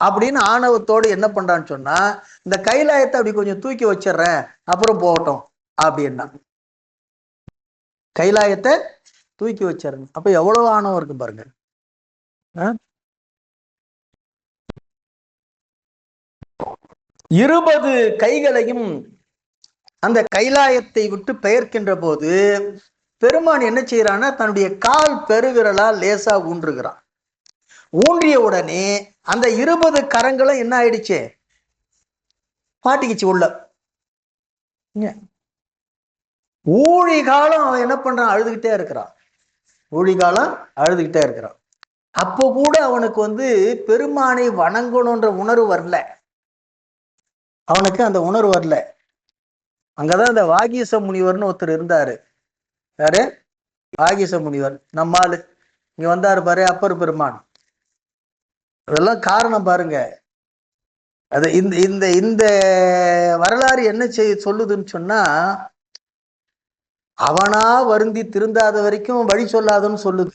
அப்படின்னு ஆணவத்தோடு என்ன பண்றான்னு சொன்னா, இந்த கைலாயத்தை அப்படி கொஞ்சம் தூக்கி வச்சிடுறேன், அப்புறம் போகட்டும் அப்படின்னா. கைலாயத்தை தூக்கி வச்சிருங்க. அப்ப எவ்வளவு ஆணவம் இருக்கு பாருங்க. 20 கைகளையும் அந்த கைலாயத்தை விட்டு பெயர்க்கின்ற போது பெருமான் என்ன செய்யறான்னா, தன்னுடைய கால் பெருவிரலால் லேசா ஊன்றுகிறான். ஊன்றிய உடனே அந்த 20 கரங்களும் என்ன ஆயிடுச்சு? மாட்டிக்கிச்சு உள்ள. ஊழி காலம் அவன் என்ன பண்றான்? அழுதுகிட்டே இருக்கிறான். ஊழி காலம் அழுதுகிட்டே இருக்கிறான். அப்போ கூட அவனுக்கு பெருமானை வணங்கணுன்ற உணர்வு வரல. அவனுக்கு அந்த உணர்வு வரல. அங்கதான் இந்த வாகீச முனிவர்னு ஒருத்தர் இருந்தாரு. யாரு? வாகீச முனிவர். நம்மாளு இங்க வந்தாரு பாரு, அப்பர் பெருமான். அதெல்லாம் காரணம் பாருங்க. அது இந்த இந்த இந்த வரலாறு என்ன சொல்லுதுன்னு சொன்னா, அவனா வருந்தி திருந்தாத வரைக்கும் வழி சொல்லாதுன்னு சொல்லுது.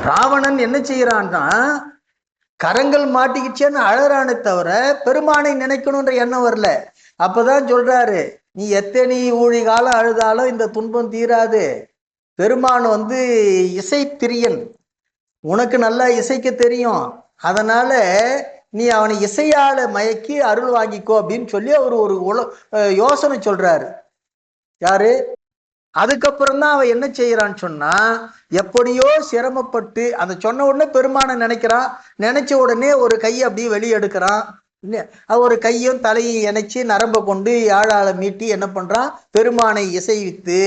ராவணன் என்ன செய்யறான்னா, கரங்கள் மாட்டிக்கிச்சேன்னு அழறானே தவிர பெருமானை நினைக்கணுன்ற எண்ணம் வரல. அப்பதான் சொல்றாரு, நீ எத்தனை ஊழி காலம் அழுதாலும் இந்த துன்பம் தீராது. பெருமான் இசை பிரியன், உனக்கு நல்லா இசைக்க தெரியும், அதனால நீ அவனை இசையால மயக்கி அருள் வாங்கிக்கோ அப்படின்னு சொல்லி அவர் ஒரு யோசனை சொல்றாரு. யாரு? அதுக்கப்புறம் தான் அவன் என்ன செய்யறான்னு சொன்னா, எப்படியோ சிரமப்பட்டு அதை சொன்ன உடனே பெருமானை நினைக்கிறான். நினைச்ச உடனே ஒரு கையை அப்படியே வெளியே எடுக்கிறான். ஒரு கையும் தலையும் இணைச்சு நரம்ப கொண்டு யாழால மீட்டி என்ன பண்றான், பெருமானை இசைவித்து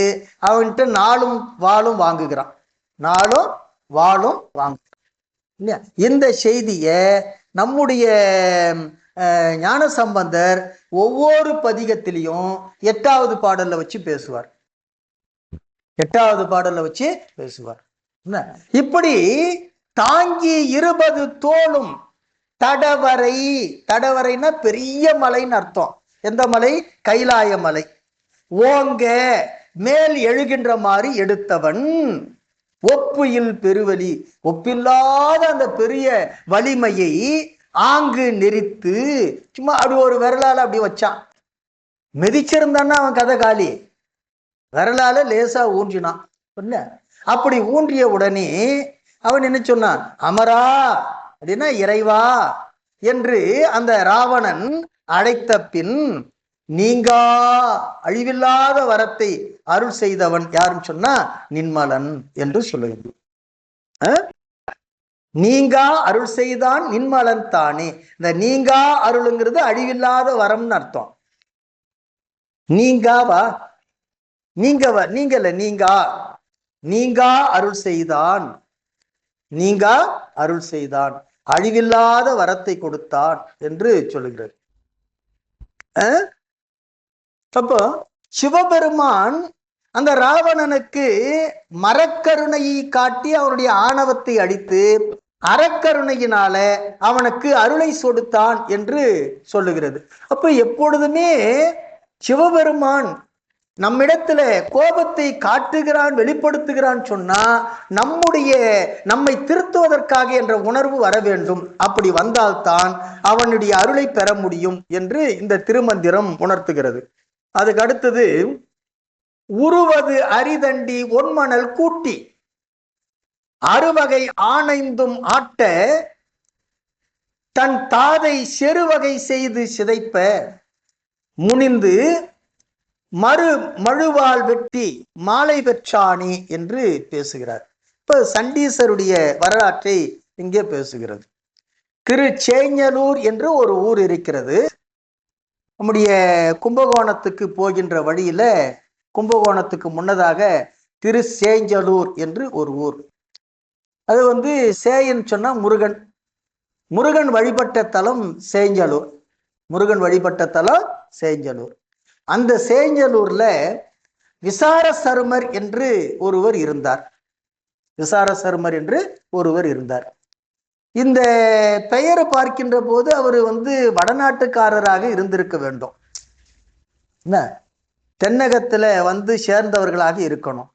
அவன்கிட்ட நாளும் வாளும் வாங்குகிறான். நாளும் வாளும் வாங்குகிறான். இந்த செய்திய நம்முடைய ஞான சம்பந்தர் ஒவ்வொரு பதிகத்திலையும் 8வது பாடல்ல வச்சு பேசுவார். 8வது பாடல்ல வச்சு பேசுவார். இப்படி தாங்கி 20 தோளும் தடவரை, தடவரைன்னா பெரிய மலைன்னு அர்த்தம். எந்த மலை? கைலாய மலை. ஓங்க மேல் எழுகின்ற மாதிரி எடுத்தவன், ஒப்புயில் பெருவலி, ஒப்பில்லாத அந்த பெரிய வலிமையை ஆங்கு நெறித்து சும்மா அப்படி ஒரு விரலால அப்படி வச்சான். மிதிச்சிருந்தான்னா அவன் கதை காலி. விரலால லேசா ஊன்றினான். அப்படி ஊன்றிய உடனே அவன் என்ன சொன்னான்? அமரா அப்படின்னா இறைவா என்று அந்த ராவணன் அழைத்த பின், நீங்கா அழிவில்லாத வரத்தை அருள் செய்தவன் யாருன்னு சொன்னா நின்மலன் என்று சொல்லுகிறது. நீங்கா அருள் செய்தான் நின்மலன் தானே. இந்த நீங்கா அருளுங்கிறது அழிவில்லாத வரம்னு அர்த்தம். நீங்காவா? நீங்கவா? நீங்கல, நீங்கா. நீங்கா அருள் செய்தான், நீங்கா அருள் செய்தான், அழிவில்லாத வரத்தை கொடுத்தான் என்று சொல்லுகிறார். அப்போ சிவபெருமான் அந்த ராவணனுக்கு மரக்கருணையை காட்டி அவனுடைய ஆணவத்தை அடித்து அறக்கருணையினால அவனுக்கு அருளை சொடுத்தான் என்று சொல்லுகிறது. அப்ப எப்பொழுதுமே சிவபெருமான் நம்மிடத்துல கோபத்தை காட்டுகிறான், வெளிப்படுத்துகிறான் சொன்னா நம்மை திருத்துவதற்காக என்ற உணர்வு வர வேண்டும். அப்படி வந்தால்தான் அவனுடைய அருளை பெற முடியும் என்று இந்த திருமந்திரம் உணர்த்துகிறது. அதுக்கு அடுத்தது, உருவது அரிதண்டி ஒன்மணல் கூட்டி அறுவகை ஆணைந்தும் ஆட்ட தன் தாதை செருவகை செய்து சிதைப்ப முனிந்து மழுவால் வெட்டி மாலை பெற்றானே என்று பேசுகிறார். இப்ப சண்டீசருடைய வரலாற்றை இங்கே பேசுகிறது. திருச்சேஞ்சலூர் என்று ஒரு ஊர் இருக்கிறது. நம்முடைய கும்பகோணத்துக்கு போகின்ற வழியில, கும்பகோணத்துக்கு முன்னதாக திருச்சேஞ்சலூர் என்று ஒரு ஊர். அது சேயன் சொன்னா முருகன், முருகன் வழிபட்ட தலம் சேஞ்சலூர். முருகன் வழிபட்ட தலம் சேஞ்சலூர். அந்த சேஞ்சலூர்ல விசார சருமர் என்று ஒருவர் இருந்தார். விசார சருமர் என்று ஒருவர் இருந்தார். இந்த பெயரை பார்க்கின்ற போது அவர் வடநாட்டுக்காரராக இருந்திருக்க வேண்டும். என்ன, தென்னகத்துல சேர்ந்தவர்களாக இருக்கணும்.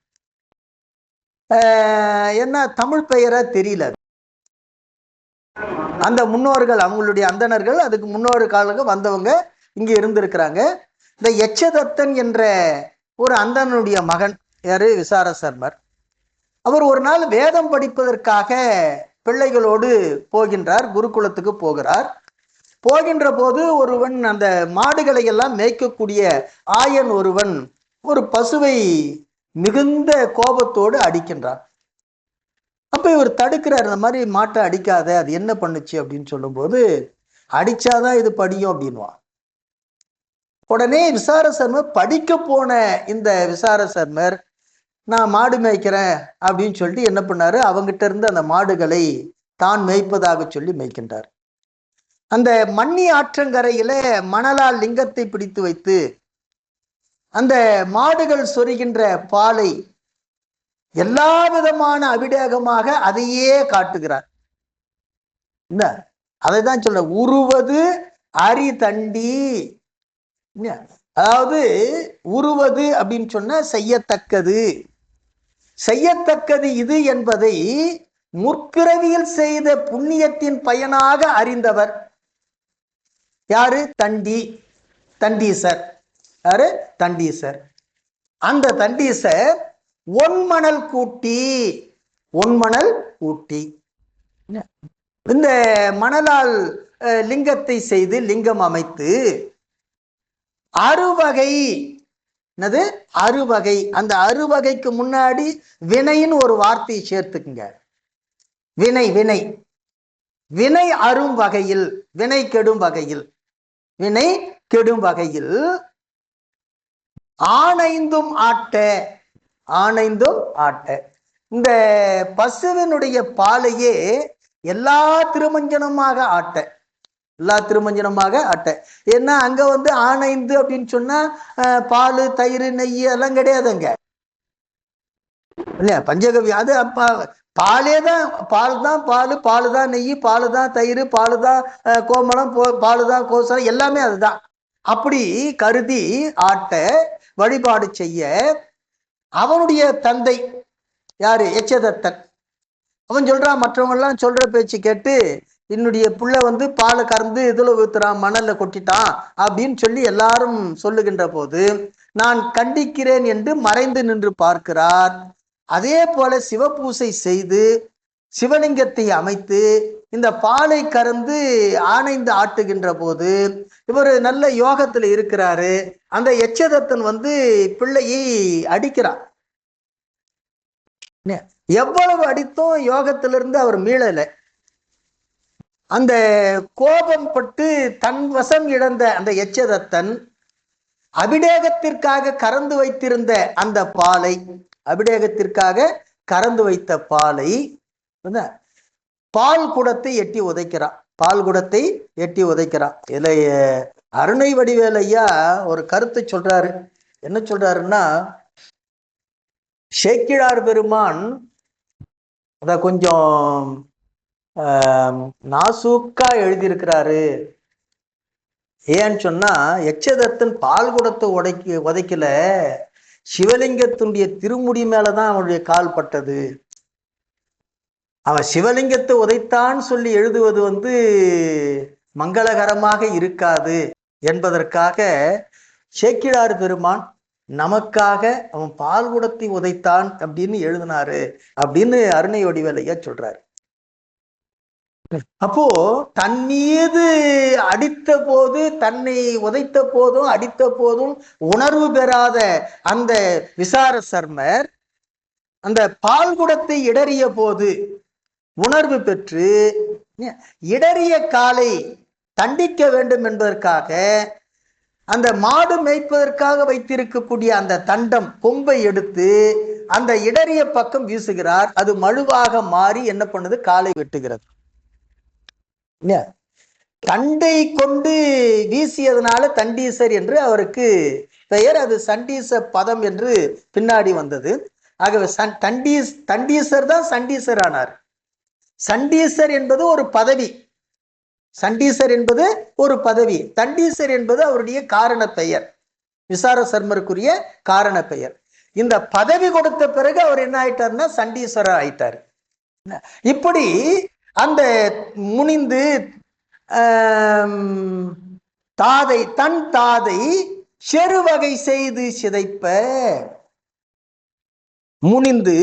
என்ன தமிழ் பெயரா தெரியல. அந்த முன்னோர்கள், அவங்களுடைய அந்தணர்கள், அதுக்கு முன்னோரு காலங்க வந்தவங்க இங்க இருந்திருக்கிறாங்க. இந்த எச்சதத்தன் என்ற ஒரு அந்தனுடைய மகன் யாரு? விசார சர்மர். அவர் ஒரு நாள் வேதம் படிப்பதற்காக பிள்ளைகளோடு போகின்றார், குருகுலத்துக்கு போகிறார். போகின்ற போது ஒருவன் அந்த மாடுகளை எல்லாம் மேய்க்கக்கூடிய ஆயன் ஒருவன் ஒரு பசுவை மிகுந்த கோபத்தோடு அடிக்கின்றார். அப்ப இவர் தடுக்கிறார், இந்த மாதிரி மாட்டை அடிக்காத, அது என்ன பண்ணுச்சு அப்படின்னு சொல்லும்போது, அடிச்சாதான் இது படியும் அப்படின்வான். உடனே விசார சர்மர், படிக்க போன இந்த விசார சர்மர், நான் மாடு மேய்க்கிறேன் அப்படின்னு சொல்லிட்டு என்ன பண்ணாரு, அவங்கிட்ட இருந்து அந்த மாடுகளை தான் மேய்ப்பதாக சொல்லி மேய்க்கின்றார். அந்த மண்ணி ஆற்றங்கரையில மணலால் லிங்கத்தை பிடித்து வைத்து அந்த மாடுகள் சொரிகின்ற பாலை எல்லா விதமான அபிடேகமாக அதையே காட்டுகிறார். என்ன, அதை தான் சொல்ற, உருவது அரி தண்டி. அதாவது உருவது அப்படின்னு சொன்ன செய்யத்தக்கது, செய்யத்தக்கது இது என்பதை முற்பிறவியில் செய்த புண்ணியத்தின் பயனாக அறிந்தவர் யாரு? தண்டீசர். யாரு? தண்டீசர். அந்த தண்டீசர் ஒன்மணல் கூட்டி இந்த மணலால் லிங்கத்தை செய்து லிங்கம் அமைத்து அறுவகை. அந்த அறுவகைக்கு முன்னாடி வினைன்னு ஒரு வார்த்தையை சேர்த்துக்குங்க. வினை அரும் வகையில், வினை கெடும் வகையில் ஆணைந்தும் ஆட்ட. இந்த பசுவினுடைய பாலையே எல்லா திருமஞ்சனமாக ஆட்ட. ஏன்னா அங்க ஆணைந்து அப்படின்னு சொன்னா பால், தயிர், நெய் எல்லாம் கிடையாதுங்க இல்லையா? பஞ்சகவி அது அப்பா பால் தான் நெய், பால் தான் தயிர், பால் தான் கோமளம், பால் தான் கோசலம், எல்லாமே அதுதான். அப்படி கருதி ஆட்ட வழிபாடு செய்ய அவனுடைய தந்தை யாரு? எச்சதத்தன். அவன் சொல்றான், மற்றவங்க எல்லாம் சொல்ற பேச்சு கேட்டு என்னுடைய புள்ள பாலை கறந்து இதுல ஊத்துறான், மணல்ல கொட்டிட்டான் அப்படின்னு சொல்லி எல்லாரும் சொல்லுகின்ற போது நான் கண்டிக்கிறேன் என்று மறைந்து நின்று பார்க்கிறார். அதே போல சிவபூசை செய்து சிவலிங்கத்தை அமைத்து இந்த பாலை கறந்து ஆணைந்து ஆட்டுகின்ற போது இவர் நல்ல யோகத்துல இருக்கிறாரு. அந்த எச்சதத்தன் பிள்ளையை அடிக்கிறார். எவ்வளவு அடித்தும் யோகத்திலிருந்து அவர் மீளல. அந்த கோபம் பட்டு தன் வசம் இழந்த அந்த எச்சதத்தன் அபிடேகத்திற்காக கறந்து வைத்திருந்த அந்த பாலை, பால் குடத்தை எட்டி உதைக்கிறான். இதுல அருணை வடிவேல் ஐயா ஒரு கருத்தை சொல்றாரு. என்ன சொல்றாருன்னா, சேக்கிழார் பெருமான் அத கொஞ்சம் நாசூக்கா எழுதியிருக்கிறாரு. ஏன்னு சொன்னா, எச்சதத்தன் பால் குடத்தை உதைக்கல, சிவலிங்கத்தினுடைய திருமுடி மேலதான் அவனுடைய கால் பட்டது. அவன் சிவலிங்கத்தை உதைத்தான் சொல்லி எழுதுவது மங்களகரமாக இருக்காது என்பதற்காக சேக்கிழார் பெருமான் நமக்காக அவன் பால் குடத்தை உதைத்தான் அப்படின்னு எழுதினாரு அப்படின்னு அருணை வடிவேலையா சொல்றாரு. அப்போ தன் மீது அடித்த போது, தன்னை உதைத்த போதும் அடித்த போதும் உணர்வு பெறாத அந்த விசார சர்மர் அந்த பால் குடத்தை இடறிய போது உணர்வு பெற்று இடறிய காலை தண்டிக்க வேண்டும் என்பதற்காக அந்த மாடு மேய்ப்பதற்காக வைத்திருக்கக்கூடிய அந்த தண்டம் கொம்பை எடுத்து அந்த இடறிய பக்கம் வீசுகிறார். அது மழுவாக மாறி என்ன பண்ணுது? காலை வெட்டுகிறது. தண்டை கொண்டு வீசியதுனால தண்டீசர் என்று அவருக்கு பெயர். அது சண்டீச பதம் என்று பின்னாடி வந்தது. ஆகவே தண்டீசர் தான் சண்டீசர் ஆனார். சண்டீசர் என்பது ஒரு பதவி. தண்டீசர் என்பது அவருடைய காரண பெயர், விசார சர்மருக்குரிய காரண பெயர். இந்த பதவி கொடுத்த பிறகு அவர் என்ன ஆயிட்டார்னா சண்டீஸ்வரர் ஆயிட்டார். இப்படி அந்த முனிந்து தன் தாதை செருவகை செய்து சிதைப்ப, முனிந்து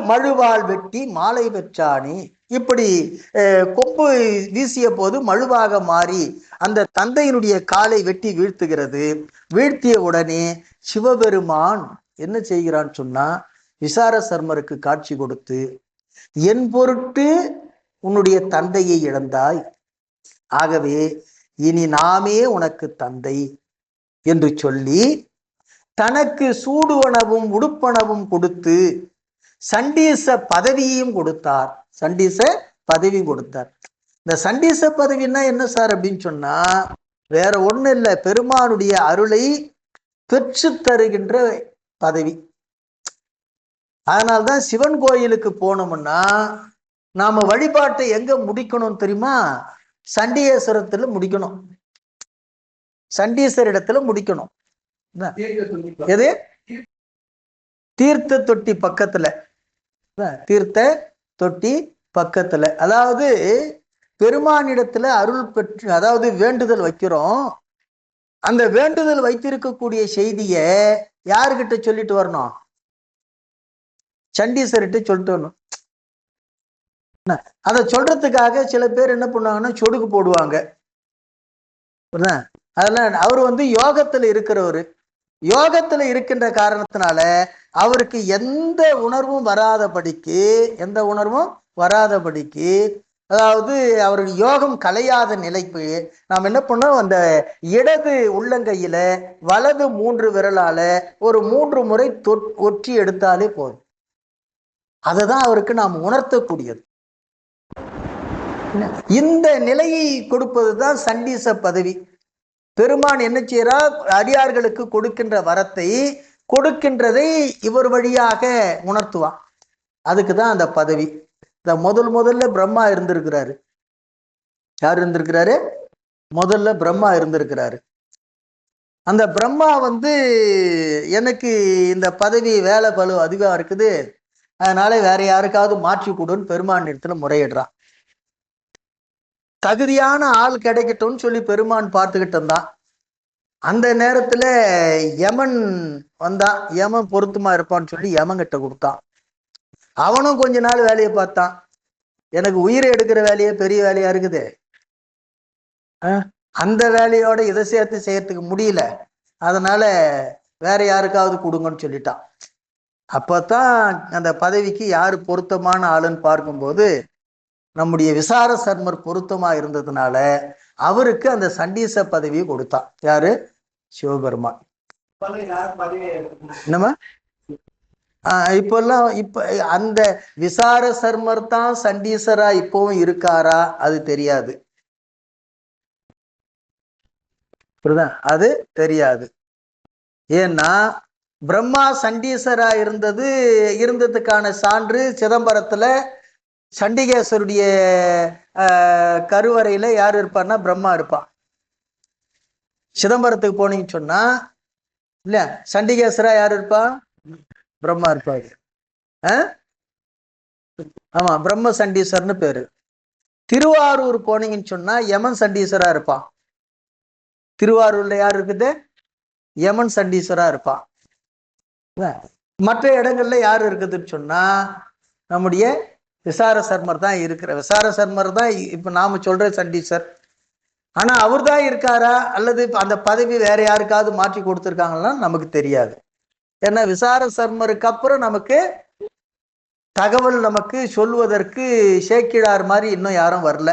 மழுவால் வெட்டி மாலை பெற்றானே. இப்படி கொம்பு வீசிய போது மழுவாக மாறி அந்த தந்தையினுடைய காலை வெட்டி வீழ்த்துகிறது. வீழ்த்திய உடனே சிவபெருமான் என்ன செய்கிறான் சொன்னா, விசார சர்மருக்கு காட்சி கொடுத்து, என் பொருட்டு உன்னுடைய தந்தையை இழந்தாய், ஆகவே இனி நாமே உனக்கு தந்தை என்று சொல்லி தனக்கு சூடுவனவும் உடுப்பனவும் கொடுத்து சண்டீச பதவியையும் கொடுத்தார். இந்த சண்டீச பதவின்னா என்ன சார் அப்படின்னு சொன்னா, வேற ஒண்ணு இல்லை, பெருமானுடைய அருளை பெற்று தருகின்ற பதவி. அதனால்தான் சிவன் கோயிலுக்கு போனோம்னா நாம வழிபாட்டை எங்க முடிக்கணும் தெரியுமா? சண்டீஸ்வரத்துல முடிக்கணும், சண்டீஸ்வர இடத்துல முடிக்கணும். எது? தீர்த்த தொட்டி பக்கத்துல, தீர்த்த தொட்டி பக்கத்துல. அதாவது பெருமானிடத்துல அருள் பெற்று, அதாவது வேண்டுதல் வைக்கிறோம். அந்த வேண்டுதல் வைத்திருக்கக்கூடிய செய்திய யாருக்கிட்ட சொல்லிட்டு வரணும்? சண்டீசர்கிட்ட சொல்லிட்டு வரணும். அதை சொல்றதுக்காக சில பேர் என்ன பண்ணுவாங்கன்னா சொடுக்கு போடுவாங்க. அதெல்லாம் அவர் யோகத்துல இருக்கிறவரு. யோகத்துல இருக்கின்ற காரணத்தினால அவருக்கு எந்த உணர்வும் வராதபடிக்கு அதாவது அவருக்கு யோகம் கலையாத நிலைக்கு நாம் என்ன பண்ணோம், அந்த இடது உள்ளங்கையில வலது 3 விரலால ஒரு 3 முறை ஒற்றி எடுத்தாலே போதும். அதுதான் அவருக்கு நாம் உணர்த்தக்கூடியது. இந்த நிலையை கொடுப்பதுதான் சண்டீச பதவி. பெருமான் என்ன செய்யறார்? அடியார்களுக்கு கொடுக்கின்ற வரத்தை, கொடுக்கின்றதை இவர் வழியாக உணர்த்துவான். அதுக்குதான் அந்த பதவி. முதல்ல பிரம்மா இருந்திருக்கிறாரு. யார் இருந்திருக்கிறாரு? முதல்ல பிரம்மா இருந்திருக்கிறாரு. அந்த பிரம்மா எனக்கு இந்த பதவி வேலை பளு அதிகமா இருக்குது, அதனால வேற யாருக்காவது மாற்றி கொடுன்னு பெருமான் இடத்துல முறையிடுறான். தகுதியான ஆள் கிடைக்கட்டும்னு சொல்லி பெருமான் பார்த்துக்கிட்டு இருந்தான். அந்த நேரத்துல யமன் வந்தான். யமன் பொருத்தமா இருப்பான்னு சொல்லி யமன் கிட்ட கொடுத்தான். அவனும் கொஞ்ச நாள் வேலையை பார்த்தான். எனக்கு உயிரை எடுக்கிற வேலையே பெரிய வேலையா இருக்குது, அந்த வேலையோட இதை சேர்த்து செய்யறதுக்கு முடியல, அதனால வேற யாருக்காவது கொடுங்கன்னு சொல்லிட்டான். அப்பதான் அந்த பதவிக்கு யாரு பொருத்தமான ஆளுன்னு பார்க்கும்போது நம்முடைய விசார சர்மர் பொருத்தமா இருந்ததுனால அவருக்கு அந்த சண்டீச பதவியை கொடுத்தான். யாரு? சிவபெருமான். என்னமா இப்பெல்லாம் அந்த விசார சர்மர் தான் சண்டீசரா இப்பவும் இருக்காரா அது தெரியாது. அது தெரியாது. ஏன்னா பிரம்மா சண்டீசரா இருந்ததுக்கான சான்று சிதம்பரத்துல சண்டிகேஸ்வருடைய கருவறையில யாரு இருப்பார்னா பிரம்மா இருப்பான். சிதம்பரத்துக்கு போனீங்கன்னு சொன்னா இல்ல, சண்டிகேஸ்வரா யாரு இருப்பா? பிரம்மா இருப்பாரு. ஆமா, பிரம்ம சண்டீஸ்வரர்னு பேரு. திருவாரூர் போனீங்கன்னு சொன்னா யமன் சண்டீஸ்வரா இருப்பான். திருவாரூர்ல யாரு இருக்குது? யமன் சண்டீஸ்வரா இருப்பான். மற்ற இடங்கள்ல யாரு இருக்குதுன்னு சொன்னா நம்முடைய விசார சர்மர் தான் இருக்கிற. விசார சர்மர் தான் இப்ப நாம சொல்ற சண்டீசர். ஆனா அவர் தான் இருக்காரா அல்லது அந்த பதவி வேற யாருக்காவது மாற்றி கொடுத்துருக்காங்கன்னா நமக்கு தெரியாது. ஏன்னா விசார சர்மருக்கு அப்புறம் நமக்கு தகவல் நமக்கு சொல்வதற்கு சேக்கிழார் மாதிரி இன்னும் யாரும் வரல.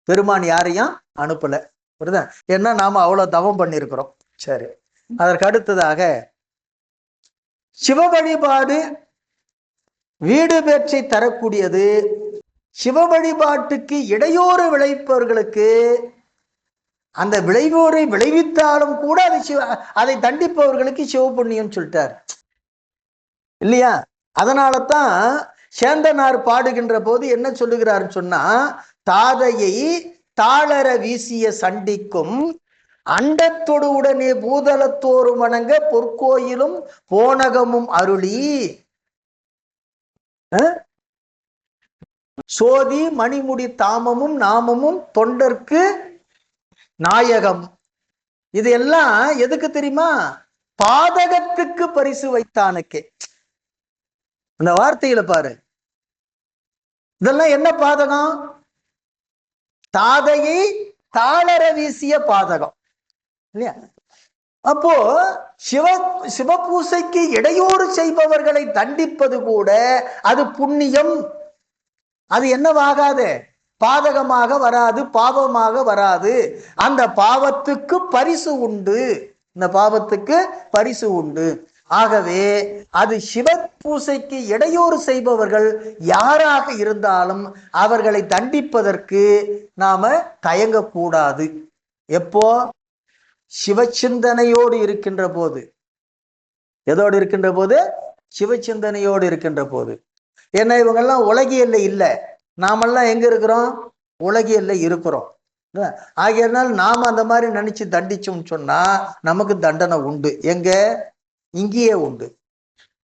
பெருமான் யாரையும் அனுப்பல. புரியுதா? ஏன்னா நாம அவ்வளவு தவம் பண்ணியிருக்கிறோம். சரி, அதற்கு அடுத்ததாக சிவ வழிபாடு வீடு பேற்றை தரக்கூடியது. சிவ வழிபாட்டுக்கு இடையூறு விளைப்பவர்களுக்கு அந்த விளைவோரை விளைவித்தாலும் கூட அதை தண்டிப்பவர்களுக்கு சிவபுண்ணியம் சொல்லிட்டார் இல்லையா? அதனால தான் சேந்தனார் பாடுகின்ற போது என்ன சொல்லுகிறாருன்னு சொன்னா, தாதையை தாளர வீசிய சண்டிக்கும் அண்டத்தொடு உடனே பூதலத்தோறு வணங்க பொற்கோயிலும் போனகமும் அருளி சோதி மணிமுடி தாமமும் நாமமும் தொண்டர்க்கு நாயகம். இது எல்லாம் எதுக்கு தெரியுமா? பாதகத்துக்கு பரிசு வைத்தானுக்கே. அந்த வார்த்தையில பாரு, இதெல்லாம் என்ன பாதகம்? தாதையை தாளர வீசிய பாதகம் இல்லையா? அப்போ சிவபூசைக்கு இடையூறு செய்பவர்களை தண்டிப்பது கூட அது புண்ணியம். அது என்னவாகாது? பாதகமாக வராது, பாவமாக வராது. அந்த பாவத்துக்கு பரிசு உண்டு. இந்த பாவத்துக்கு பரிசு உண்டு. ஆகவே அது சிவ பூசைக்கு இடையூறு செய்பவர்கள் யாராக இருந்தாலும் அவர்களை தண்டிப்பதற்கு நாம தயங்கக்கூடாது. எப்போ? சிவச்சிந்தனையோடு இருக்கின்ற போது. எதோடு இருக்கின்ற போது? சிவச்சிந்தனையோடு இருக்கின்ற போது. ஏன்னா இவங்கெல்லாம் உலகியல்ல இல்லை, நாமெல்லாம் எங்க இருக்கிறோம்? உலகியல்ல இருக்கிறோம். ஆகையினால் நாம அந்த மாதிரி நினைச்சு தண்டிச்சோம்னு சொன்னா நமக்கு தண்டனை உண்டு. எங்க? இங்கேயே உண்டு.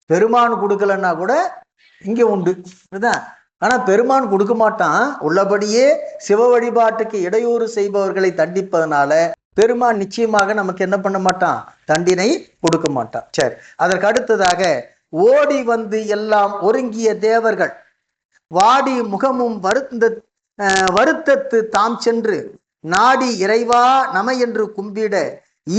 பெருமான் கொடுக்கலன்னா கூட இங்க உண்டு. ஆனா பெருமான் கொடுக்க மாட்டான். உள்ளபடியே சிவ வழிபாட்டுக்கு இடையூறு செய்பவர்களை தண்டிப்பதனால பெருமான் நிச்சயமாக நமக்கு என்ன பண்ண மாட்டான், தண்டினை கொடுக்க மாட்டான். சரி, அதற்கு அடுத்ததாக ஓடி வந்து எல்லாம் ஒருங்கிய தேவர்கள் வாடி முகமும் வருத்தத்து தாம் சென்று நாடி இறைவா நம என்று கும்பிட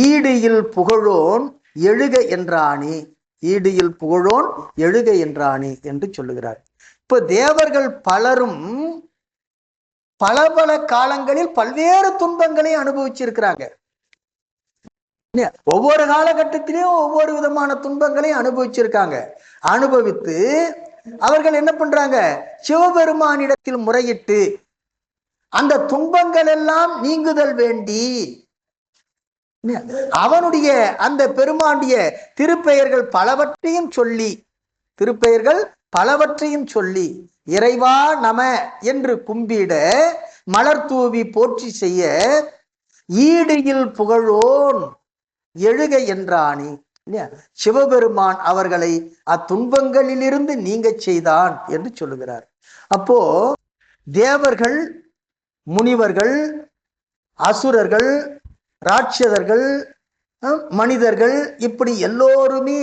ஈடியில் புகழோன் எழுக என்றானி, ஈடியில் புகழோன் எழுக என்றானி என்று சொல்லுகிறார். இப்ப தேவர்கள் பலரும் பல பல காலங்களில் பல்வேறு துன்பங்களை அனுபவிச்சிருக்கிறாங்க. ஒவ்வொரு காலகட்டத்திலையும் ஒவ்வொரு விதமான துன்பங்களை அனுபவிச்சிருக்காங்க. அனுபவித்து அவர்கள் என்ன பண்றாங்க, சிவபெருமானிடத்தில் முறையிட்டு அந்த துன்பங்கள் எல்லாம் நீங்குதல் வேண்டி அவனுடைய அந்த பெருமானுடைய திருப்பெயர்கள் பலவற்றையும் சொல்லி, திருப்பெயர்கள் பலவற்றையும் சொல்லி இறைவா நம என்று கும்பிட மலர் தூவி போற்றி செய்ய ஈடியில் புகழோன் எழுக என்றானி. சிவபெருமான் அவர்களை அத்துன்பங்களிலிருந்து நீங்க செய்தான் என்று சொல்லுகிறார். அப்போ தேவர்கள், முனிவர்கள், அசுரர்கள், ராட்சதர்கள், மனிதர்கள் இப்படி எல்லோருமே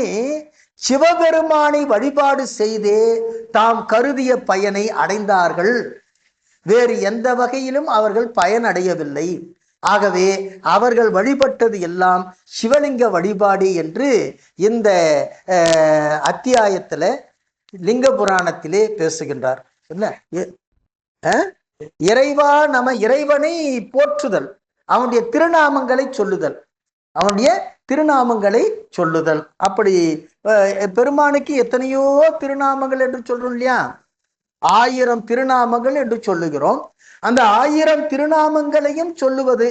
சிவபெருமானை வழிபாடு செய்தே தாம் கருதிய பயனை அடைந்தார்கள். வேறு எந்த வகையிலும் அவர்கள் பயன் அடையவில்லை. ஆகவே அவர்கள் வழிபட்டது எல்லாம் சிவலிங்க வழிபாடு என்று இந்த அத்தியாயத்துல லிங்க புராணத்திலே பேசுகின்றார். என்ன, இறைவா நம, இறைவனை போற்றுதல், அவனுடைய திருநாமங்களை சொல்லுதல், அவனுடைய திருநாமங்களை சொல்லுதல். அப்படி பெருமானுக்கு எத்தனையோ திருநாமங்கள் என்று சொல்றோம் இல்லையா, 1000 திருநாமங்கள் என்று சொல்லுகிறோம். அந்த 1000 திருநாமங்களையும் சொல்லுவது,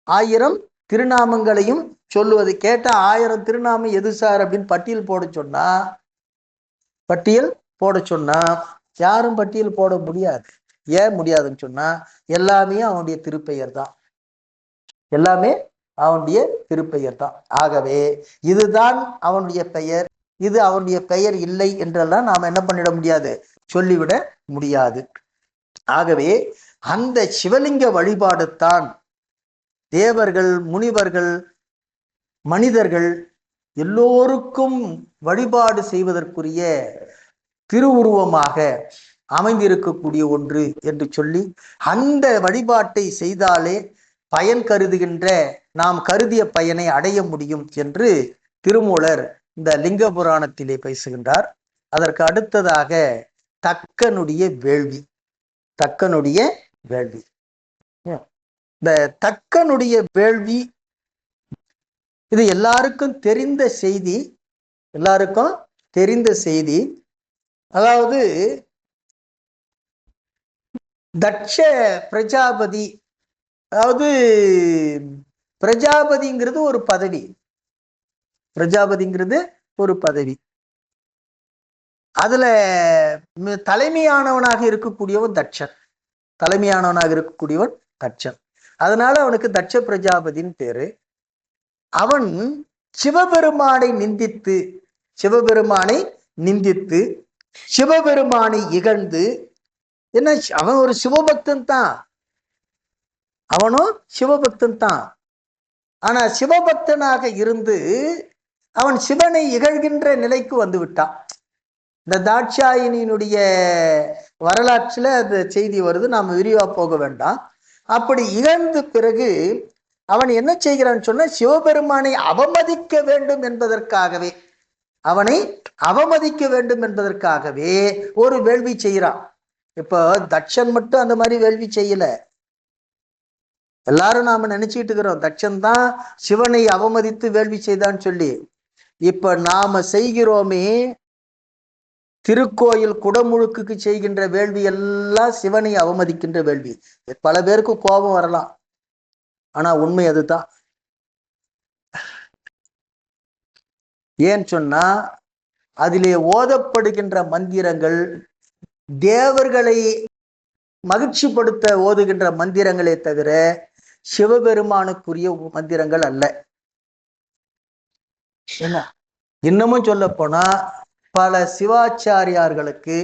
1000 திருநாமங்களையும் சொல்லுவது. கேட்டா 1000 திருநாமம் எது சார் அப்படின்னு பட்டியல் போட சொன்னா யாரும் பட்டியல் போட முடியாது. ஏன் முடியாதுன்னு சொன்னா எல்லாமே அவனுடைய திருப்பெயர் தான், எல்லாமே அவனுடைய திருப்பெயர் தான். ஆகவே இதுதான் அவனுடைய பெயர், இது அவனுடைய பெயர் இல்லை என்றெல்லாம் நாம் என்ன பண்ணிட முடியாது, சொல்லிவிட முடியாது. ஆகவே அந்த சிவலிங்க வழிபாடு தான் தேவர்கள், முனிவர்கள், மனிதர்கள் எல்லோருக்கும் வழிபாடு செய்வதற்குரிய திருவுருவமாக அமைந்திருக்கக்கூடிய ஒன்று என்று சொல்லி, அந்த வழிபாட்டை செய்தாலே பயன் கருதுகின்ற நாம் கருதிய பயனை அடைய முடியும் என்று திருமூலர் இந்த லிங்க புராணத்திலே பேசுகின்றார். அதற்கு அடுத்ததாக தக்கனுடைய வேள்வி, தக்கனுடைய வேள்வி. இந்த தக்கனுடைய வேள்வி இது எல்லாருக்கும் தெரிந்த செய்தி, எல்லாருக்கும் தெரிந்த செய்தி. அதாவது தட்ச பிரஜாபதி, அதாவது பிரஜாபதிங்கிறது ஒரு பதவி, பிரஜாபதிங்கிறது ஒரு பதவி. அதுல தலைமையானவனாக இருக்கக்கூடியவன் தட்சன், தலைமையானவனாக இருக்கக்கூடியவன் தட்சன். அதனால அவனுக்கு தட்ச பிரஜாபதின்னு பேரு. அவன் சிவபெருமானை நிந்தித்து, சிவபெருமானை நிந்தித்து சிவபெருமானை இகழ்ந்து, என்ன அவன் ஒரு சிவபக்தன் தான், அவனும் சிவபக்தன் தான். ஆனா சிவபக்தனாக இருந்து அவன் சிவனை இகழ்கின்ற நிலைக்கு வந்து விட்டான். இந்த தாட்சாயினியினுடைய வரலாற்றுல அந்த செய்தி வருது, நாம் விரிவா போக வேண்டாம். அப்படி இகழ்ந்த பிறகு அவன் என்ன செய்கிறான்னு சொன்னா, சிவபெருமானை அவமதிக்க வேண்டும் என்பதற்காகவே, அவனை அவமதிக்க வேண்டும் என்பதற்காகவே ஒரு வேள்வி செய்கிறான். இப்போ தட்சன் மட்டும் அந்த மாதிரி வேள்வி செய்யல, எல்லாரும் நாம நினைச்சிட்டு இருக்கிறோம் தட்சன் தான் சிவனை அவமதித்து வேள்வி செய்தான்னு சொல்லி. இப்ப நாம செய்கிறோமே திருக்கோயில் குடமுழுக்கு செய்கின்ற வேள்வி எல்லாம் சிவனை அவமதிக்கின்ற வேள்வி. பல பேருக்கு கோபம் வரலாம், ஆனா உண்மை அதுதான். ஏன்னு சொன்னா அதிலே ஓதப்படுகின்ற மந்திரங்கள் தேவர்களை மகிழ்ச்சிப்படுத்த ஓதுகின்ற மந்திரங்களே தவிர சிவபெருமானுக்குரிய மந்திரங்கள் அல்ல. என்ன, இன்னமும் சொல்ல போனா பல சிவாச்சாரியார்களுக்கு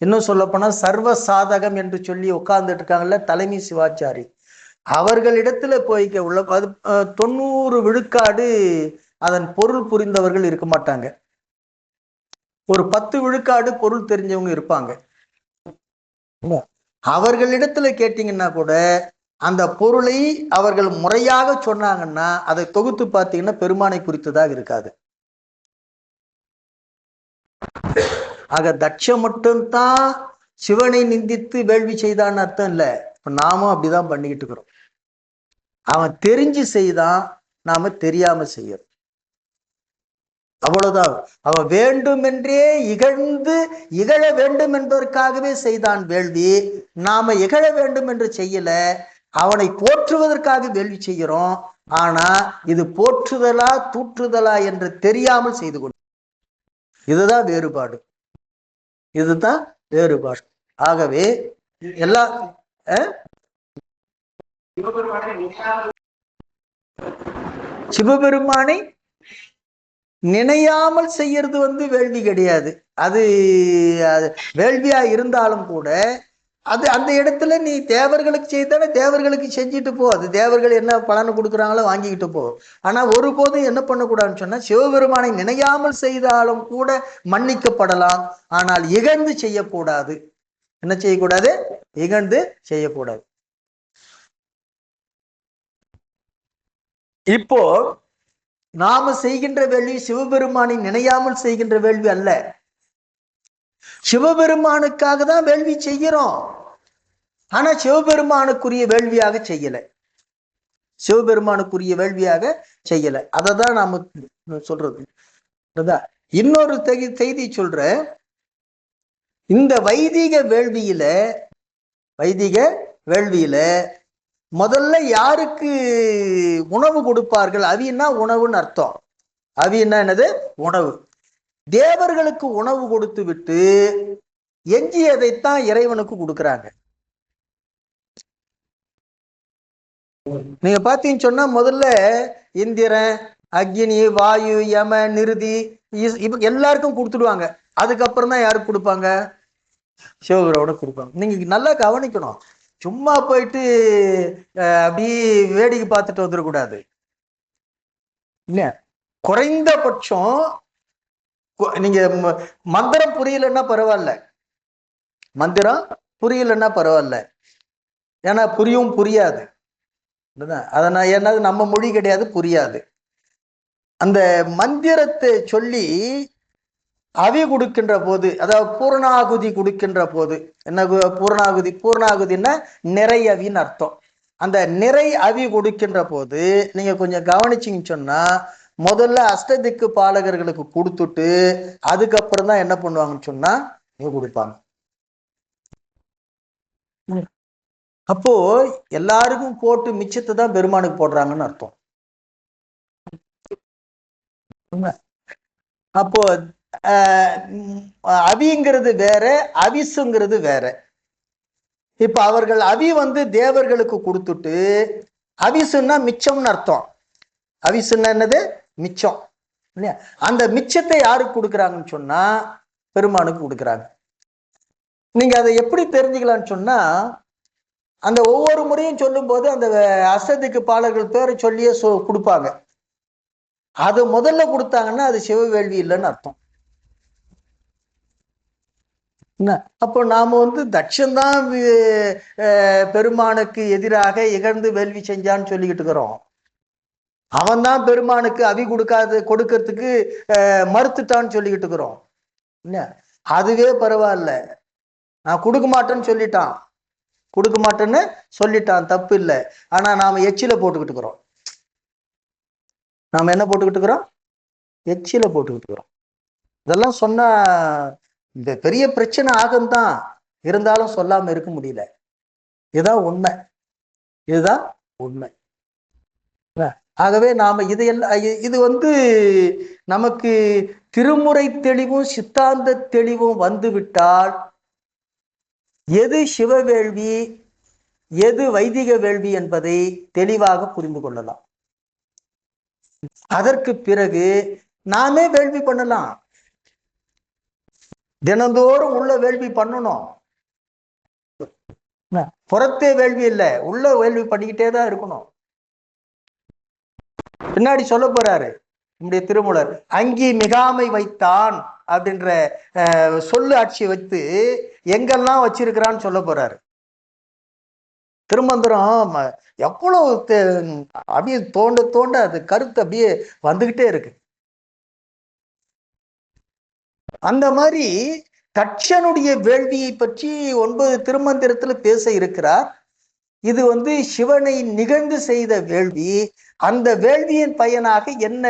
இன்னும் சொல்ல போனா சர்வ சாதகம் என்று சொல்லி உட்கார்ந்துட்டு இருக்காங்கல்ல தலைமை சிவாச்சாரி, அவர்களிடத்துல போய்க்க உள்ள 90 விழுக்காடு அதன் பொருள் புரிந்தவர்கள் இருக்க மாட்டாங்க. ஒரு 10 விழுக்காடு பொருள் தெரிஞ்சவங்க இருப்பாங்க. அவர்களிடத்துல கேட்டீங்கன்னா கூட அந்த பொருளை அவர்கள் முறையாக சொன்னாங்கன்னா அதை தொகுத்து பார்த்தீங்கன்னா பெருமானை குறித்ததாக இருக்காது. ஆக தட்ச மட்டும்தான் சிவனை நிந்தித்து வேள்வி செய்தான்னு அர்த்தம் இல்லை. இப்ப நாமும் அப்படிதான் பண்ணிக்கிட்டு இருக்கிறோம். அவன் தெரிஞ்சு செய்தான், நாம தெரியாம செய்யறோம், அவ்வளவுதான். அவன் வேண்டுமென்றே இகழ வேண்டும் என்பதற்காகவே செய்தான் வேள்வி. நாம இகழ வேண்டும் என்று செய்யல, அவனை போற்றுவதற்காக வேள்வி செய்கிறோம். ஆனா இது போற்றுதலா தூற்றுதலா என்று தெரியாமல் செய்து கொண்டு, இதுதான் வேறுபாடு, இதுதான் வேறுபாடு. ஆகவே எல்லா சிவபெருமானை நினையாமல் செய்யறது வேள்வி கிடையாது. அது வேள்வியா இருந்தாலும் கூட அது அந்த இடத்துல நீ தேவர்களுக்கு செய்தானே தேவர்களுக்கு செஞ்சுட்டு போ, அது தேவர்கள் என்ன பலனை கொடுக்குறாங்களோ வாங்கிக்கிட்டு போ. ஆனா ஒருபோதும் என்ன பண்ணக்கூடாதுன்னு சொன்னா சிவபெருமானை நினையாமல் செய்தாலும் கூட மன்னிக்கப்படலாம். ஆனால் இகழ்ந்து செய்யக்கூடாது. என்ன செய்யக்கூடாது? இகழ்ந்து செய்யக்கூடாது. இப்போ நாம செய்கின்ற வேள்வி சிவபெருமானை நினையாமல் செய்கின்ற வேள்வி அல்ல. சிவபெருமானுக்காக தான் வேள்வி செய்கிறோம். ஆனா சிவபெருமானுக்குரிய வேள்வியாக செய்யல, சிவபெருமானுக்குரிய வேள்வியாக செய்யல. அதை தான் நாம சொல்றது. இன்னொரு செய்தி சொல்ற, இந்த வைதிக வேள்வியில முதல்ல யாருக்கு உணவு கொடுப்பார்கள்? அவின்னா உணவுன்னு அர்த்தம். அவின்னா என்னது? உணவு. தேவர்களுக்கு உணவு கொடுத்து விட்டு எஞ்சியதைத்தான் இறைவனுக்கு கொடுக்குறாங்க. நீங்க பாத்தீங்கன்னு சொன்னா முதல்ல இந்திரன், அக்னி, வாயு, யம, நிருதி எல்லாருக்கும் கொடுத்துடுவாங்க. அதுக்கப்புறம் தான் யாருக்கு கொடுப்பாங்க? சிவபெருமானை கொடுப்பாங்க. நீங்க நல்லா கவனிக்கணும். சும்மா போயிட்டு அப்படி வேடிக்கை பார்த்துட்டு வந்துடக்கூடாது. இல்ல, குறைந்தபட்சம் நீங்க மந்திரம் புரியலன்னா பரவாயில்ல, மந்திரம் புரியலன்னா பரவாயில்ல, ஏன்னா புரியாது. அதனால என்னது நம்ம மொழி கிடையாது, புரியாது. அந்த மந்திரத்தை சொல்லி அவி கொடுக்கின்ற போது, அதாவது பூர்ணாகுதி கொடுக்கின்ற போது, என்ன பூர்ணாகுதின்னா நிறை அவின்னு அர்த்தம். அந்த நிறை அவி கொடுக்கின்ற போது நீங்க கொஞ்சம் கவனிச்சிங்கன்னு சொன்னா முதல்ல அஷ்டதிக்கு பாலகர்களுக்கு கொடுத்துட்டு அதுக்கப்புறம் தான் என்ன பண்ணுவாங்கன்னு சொன்னா கொடுப்பாங்க. அப்போ எல்லாருக்கும் போட்டு மிச்சத்தை தான் பெருமானுக்கு போடுறாங்கன்னு அர்த்தம். அப்போ அவிங்கிறது வேற, அவிசுங்கிறது வேற. இப்ப அவர்கள் அவி தேவர்களுக்கு கொடுத்துட்டு, அவிசுன்னா மிச்சம்னு அர்த்தம். அவிசுன்னா என்னது? மிச்சம் இல்லையா? அந்த மிச்சத்தை யாருக்கு கொடுக்குறாங்கன்னு சொன்னா பெருமானுக்கு கொடுக்குறாங்க. நீங்க அதை எப்படி தெரிஞ்சுக்கலாம்னு சொன்னா, அந்த ஒவ்வொரு முறையும் சொல்லும் போது அந்த அஷ்டதிக்கு பாலர்கள் பேரை சொல்லியே கொடுப்பாங்க. அது முதல்ல கொடுத்தாங்கன்னா அது சிவ வேள்வி இல்லைன்னு அர்த்தம். அப்போ நாம தட்சந்தான் பெருமானுக்கு எதிராக இகழ்ந்து வேள்வி செஞ்சான்னு சொல்லிக்கிட்டு இருக்கிறோம். அவன் தான் பெருமானுக்கு அவி கொடுக்கறதுக்கு மறுத்துட்டான்னு சொல்லிக்கிட்டு இருக்கிறோம். அதுவே பரவாயில்ல, நான் கொடுக்க மாட்டேன்னு சொல்லிட்டான், தப்பு இல்லை. ஆனா நாம எச்சில போட்டுக்கிட்டு இருக்கிறோம். நாம என்ன போட்டுக்கிட்டு இருக்கிறோம்? எச்சில போட்டுக்கிட்டு இருக்கிறோம். இதெல்லாம் சொன்னா இந்த பெரிய பிரச்சனை ஆகும்தான், இருந்தாலும் சொல்லாம இருக்க முடியல. இதுதான் உண்மை, இதுதான் உண்மை. ஆகவே நாம இதையெல்லாம் இது நமக்கு திருமுறை தெளிவும் சித்தாந்த தெளிவும் வந்துவிட்டால் எது சிவ வேள்வி எது வைதிக வேள்வி என்பதை தெளிவாக புரிந்து கொள்ளலாம். அதற்கு பிறகு நாமே வேள்வி பண்ணலாம். தினந்தோறும் உள்ள வேள்வி பண்ணணும். புறத்தே வேள்வி இல்லை, உள்ள வேள்வி பண்ணிக்கிட்டே தான் இருக்கணும். பின்னாடி சொல்ல போறாரு நம்முடைய திருமூலர், அங்கி மிகாமை வைத்தான் அப்படின்ற சொல்லு ஆட்சியை வைத்து எங்கெல்லாம் வச்சிருக்கிறான்னு சொல்ல போறாரு. திருமந்திரம் எவ்வளவு அப்படியே தோண்ட தோண்ட அது கருத்து அப்படியே வந்துகிட்டே இருக்கு. அந்த மாதிரி தட்சனுடைய வேள்வியை பற்றி 9 திருமந்திரத்துல பேச இருக்கிறார். இது சிவனை நிகழ்ந்து செய்த வேள்வி. அந்த வேள்வியின் பயனாக என்ன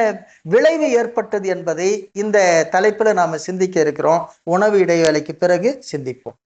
விளைவு ஏற்பட்டது என்பதை இந்த தலைப்புல நாம சிந்திக்க இருக்கிறோம். உணவு இடைவேளைக்கு பிறகு சிந்திப்போம்.